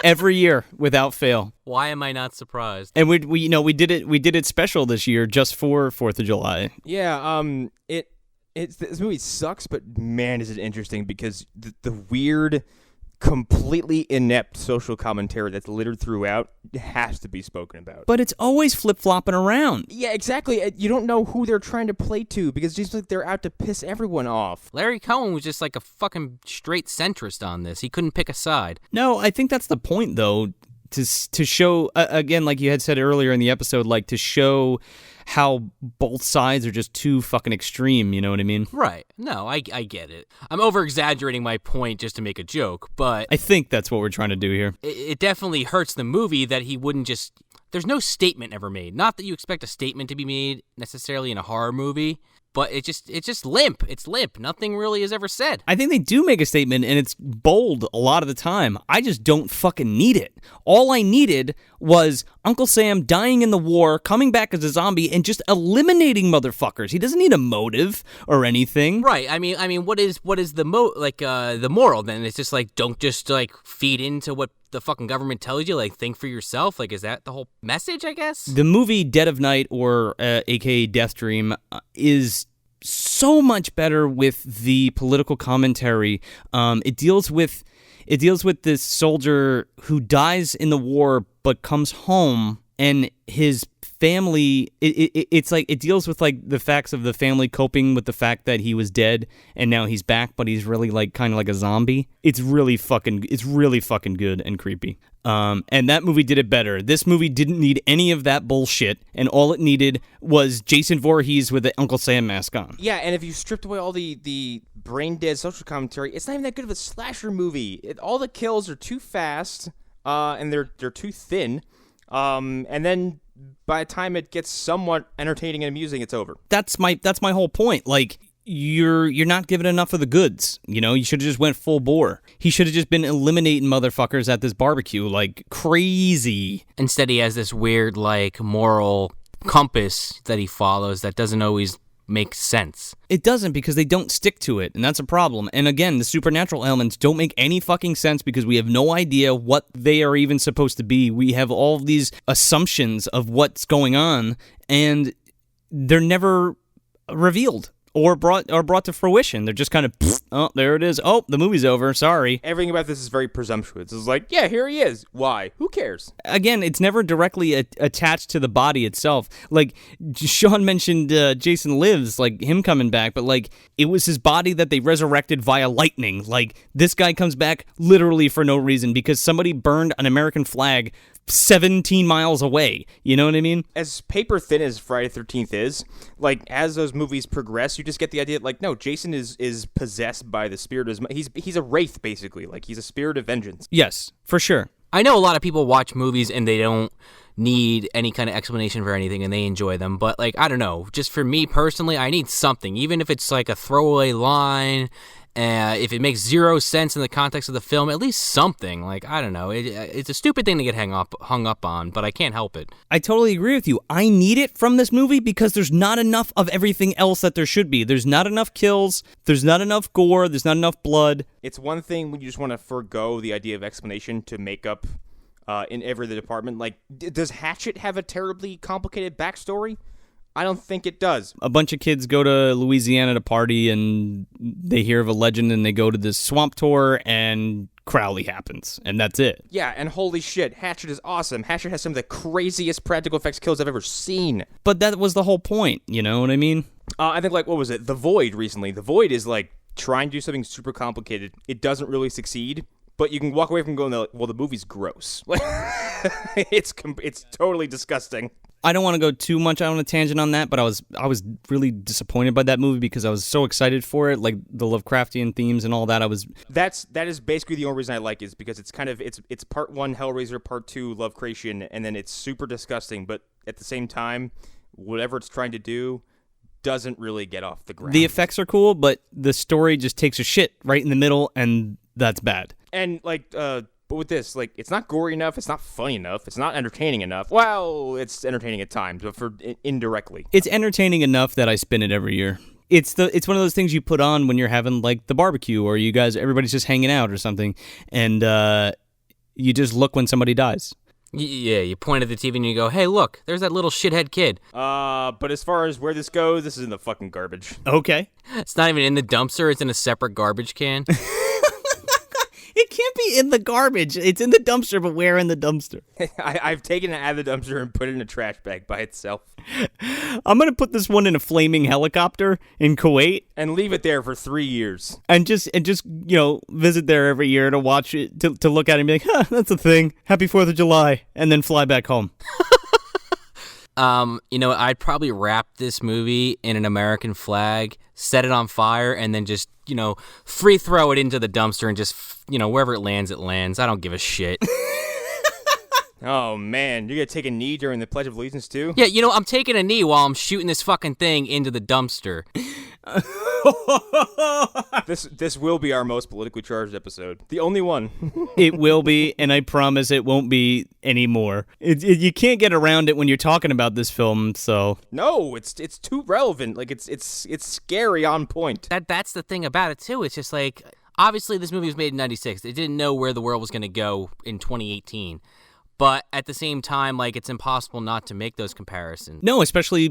every year without fail. Why am I not surprised? And we did it special this year just for 4th of July. Yeah, this movie sucks, but man, is it interesting because the weird, completely inept social commentary that's littered throughout has to be spoken about. But it's always flip-flopping around. Yeah, exactly. You don't know who they're trying to play to because it's just they're out to piss everyone off. Larry Cohen was just a fucking straight centrist on this. He couldn't pick a side. No, I think that's the point, though, to show, again, like you had said earlier in the episode, to show how both sides are just too fucking extreme, you know what I mean? Right. No, I get it. I'm over-exaggerating my point just to make a joke, but I think that's what we're trying to do here. It definitely hurts the movie that he wouldn't just... There's no statement ever made. Not that you expect a statement to be made necessarily in a horror movie, but it's just limp. It's limp. Nothing really is ever said. I think they do make a statement, and it's bold a lot of the time. I just don't fucking need it. All I needed was Uncle Sam dying in the war, coming back as a zombie, and just eliminating motherfuckers. He doesn't need a motive or anything. Right. I mean, what is the the moral then? It's just don't just feed into what the fucking government tells you, think for yourself. Is that the whole message, I guess? The movie Dead of Night, or aka Death Dream, is so much better with the political commentary. It deals with this soldier who dies in the war but comes home, and his family, it deals with the facts of the family coping with the fact that he was dead and now he's back, but he's really kind of like a zombie. It's really fucking good and creepy. And that movie did it better. This movie didn't need any of that bullshit, and all it needed was Jason Voorhees with the Uncle Sam mask on. Yeah, and if you stripped away all the brain dead social commentary, it's not even that good of a slasher movie. All the kills are too fast, and they're too thin. And then by the time it gets somewhat entertaining and amusing, it's over. That's my whole point. You're not giving enough of the goods. You should have just went full bore. He should have just been eliminating motherfuckers at this barbecue like crazy. Instead, he has this weird moral compass that he follows that doesn't always make sense. It doesn't, because they don't stick to it, and that's a problem. And again, the supernatural elements don't make any fucking sense because we have no idea what they are even supposed to be. We have all of these assumptions of what's going on, and they're never revealed or brought to fruition. They're just kind of, oh, there it is. Oh, the movie's over. Sorry. Everything about this is very presumptuous. It's like, yeah, here he is. Why? Who cares? Again, it's never directly attached to the body itself. Like, Sean mentioned Jason Lives, like, him coming back, but, like, it was his body that they resurrected via lightning. Like, this guy comes back literally for no reason because somebody burned an American flag 17 miles away. You know what I mean? As paper thin as Friday the 13th is, like, as those movies progress, you just get the idea, like, no, Jason is possessed by the spirit of he's a wraith, basically. Like, he's a spirit of vengeance. Yes, for sure. I know a lot of people watch movies and they don't need any kind of explanation for anything and they enjoy them, but, like, I don't know. Just for me personally, I need something, even if it's like a throwaway line. If it makes zero sense in the context of the film, at least something. Like, I don't know. It's a stupid thing to get hung up on, but I can't help it. I totally agree with you. I need it from this movie because there's not enough of everything else that there should be. There's not enough kills. There's not enough gore. There's not enough blood. It's one thing when you just want to forego the idea of explanation to make up in every other department. Like, does Hatchet have a terribly complicated backstory? I don't think it does. A bunch of kids go to Louisiana to party, and they hear of a legend, and they go to this swamp tour, and Crowley happens, and that's it. Yeah, and holy shit, Hatchet is awesome. Hatchet has some of the craziest practical effects kills I've ever seen. But that was the whole point, you know what I mean? I think, like, what was it? The Void recently. The Void is, like, trying to do something super complicated. It doesn't really succeed, but you can walk away from going, like, well, the movie's gross. It's totally disgusting. I don't want to go too much out on a tangent on that, but I was really disappointed by that movie because I was so excited for it, like the Lovecraftian themes and all that. That is basically the only reason I like it, is because it's kind of it's part 1 Hellraiser, part 2 Lovecreation, and then it's super disgusting, but at the same time, whatever it's trying to do doesn't really get off the ground. The effects are cool, but the story just takes a shit right in the middle, and that's bad. And like but with this, like, it's not gory enough, it's not funny enough, it's not entertaining enough. Well, it's entertaining at times, but indirectly. It's entertaining enough that I spin it every year. It's one of those things you put on when you're having, like, the barbecue, or everybody's just hanging out or something, and you just look when somebody dies. Yeah, you point at the TV and you go, hey, look, there's that little shithead kid. But as far as where this goes, this is in the fucking garbage. Okay. It's not even in the dumpster, it's in a separate garbage can. It can't be in the garbage. It's in the dumpster, but where in the dumpster? I've taken it out of the dumpster and put it in a trash bag by itself. I'm going to put this one in a flaming helicopter in Kuwait. And leave it there for 3 years. And just visit there every year to watch it, to look at it and be like, huh, that's a thing. Happy 4th of July. And then fly back home. I'd probably wrap this movie in an American flag, set it on fire, and then just, free throw it into the dumpster and just, wherever it lands, it lands. I don't give a shit. Oh, man. You're going to take a knee during the Pledge of Allegiance, too? Yeah, I'm taking a knee while I'm shooting this fucking thing into the dumpster. This will be our most politically charged episode. The only one. It will be, and I promise it won't be anymore. You can't get around it when you're talking about this film, so... No, it's too relevant. Like, it's scary on point. That's the thing about it, too. It's just like, obviously this movie was made in 96. It didn't know where the world was going to go in 2018. But at the same time, like, it's impossible not to make those comparisons. No, especially,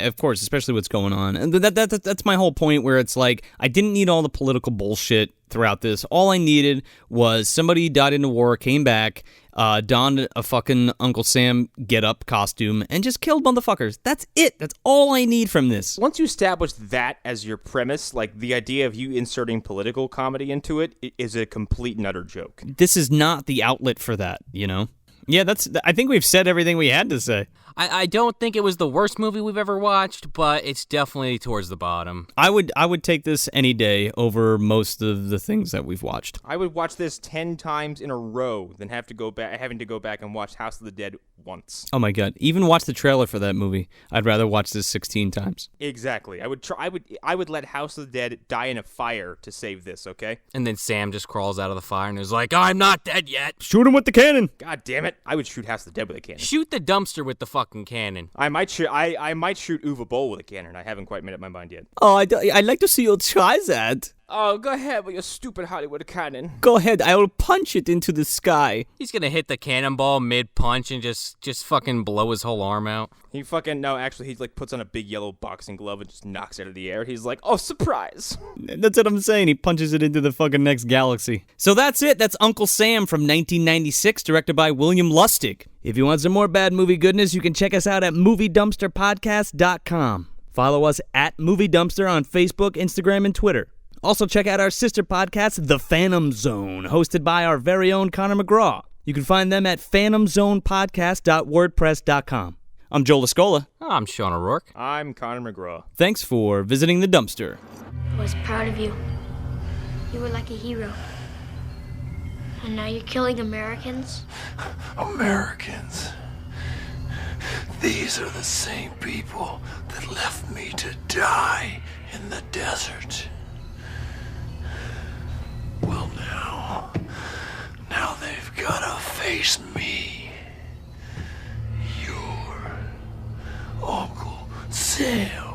of course, especially what's going on. And that's my whole point, where it's like, I didn't need all the political bullshit throughout this. All I needed was somebody died in a war, came back, donned a fucking Uncle Sam get-up costume, and just killed motherfuckers. That's it. That's all I need from this. Once you establish that as your premise, like, the idea of you inserting political comedy into it is a complete and utter joke. This is not the outlet for that, Yeah, I think we've said everything we had to say. I don't think it was the worst movie we've ever watched, but it's definitely towards the bottom. I would take this any day over most of the things that we've watched. I would watch this 10 times in a row than having to go back and watch House of the Dead once. Oh my god! Even watch the trailer for that movie. I'd rather watch this 16 times. Exactly. I would let House of the Dead die in a fire to save this. Okay. And then Sam just crawls out of the fire and is like, "I'm not dead yet." Shoot him with the cannon. God damn it! I would shoot House of the Dead with a cannon. Shoot the dumpster with the fucking fucking cannon. I might shoot Uwe Boll with a cannon. I haven't quite made up my mind yet. Oh, I'd like to see you try that. Oh, go ahead with your stupid Hollywood cannon. Go ahead, I will punch it into the sky. He's gonna hit the cannonball mid-punch and just fucking blow his whole arm out. He like puts on a big yellow boxing glove and just knocks it out of the air. He's like, oh, surprise. That's what I'm saying. He punches it into the fucking next galaxy. So that's it. That's Uncle Sam from 1996, directed by William Lustig. If you want some more bad movie goodness, you can check us out at MovieDumpsterPodcast.com. Follow us at Movie Dumpster on Facebook, Instagram, and Twitter. Also, check out our sister podcast, The Phantom Zone, hosted by our very own Connor McGraw. You can find them at phantomzonepodcast.wordpress.com. I'm Joel Escola. I'm Sean O'Rourke. I'm Connor McGraw. Thanks for visiting the dumpster. I was proud of you. You were like a hero. And now you're killing Americans? Americans. These are the same people that left me to die in the desert. Well, now they've gotta face me. Your Uncle Sam.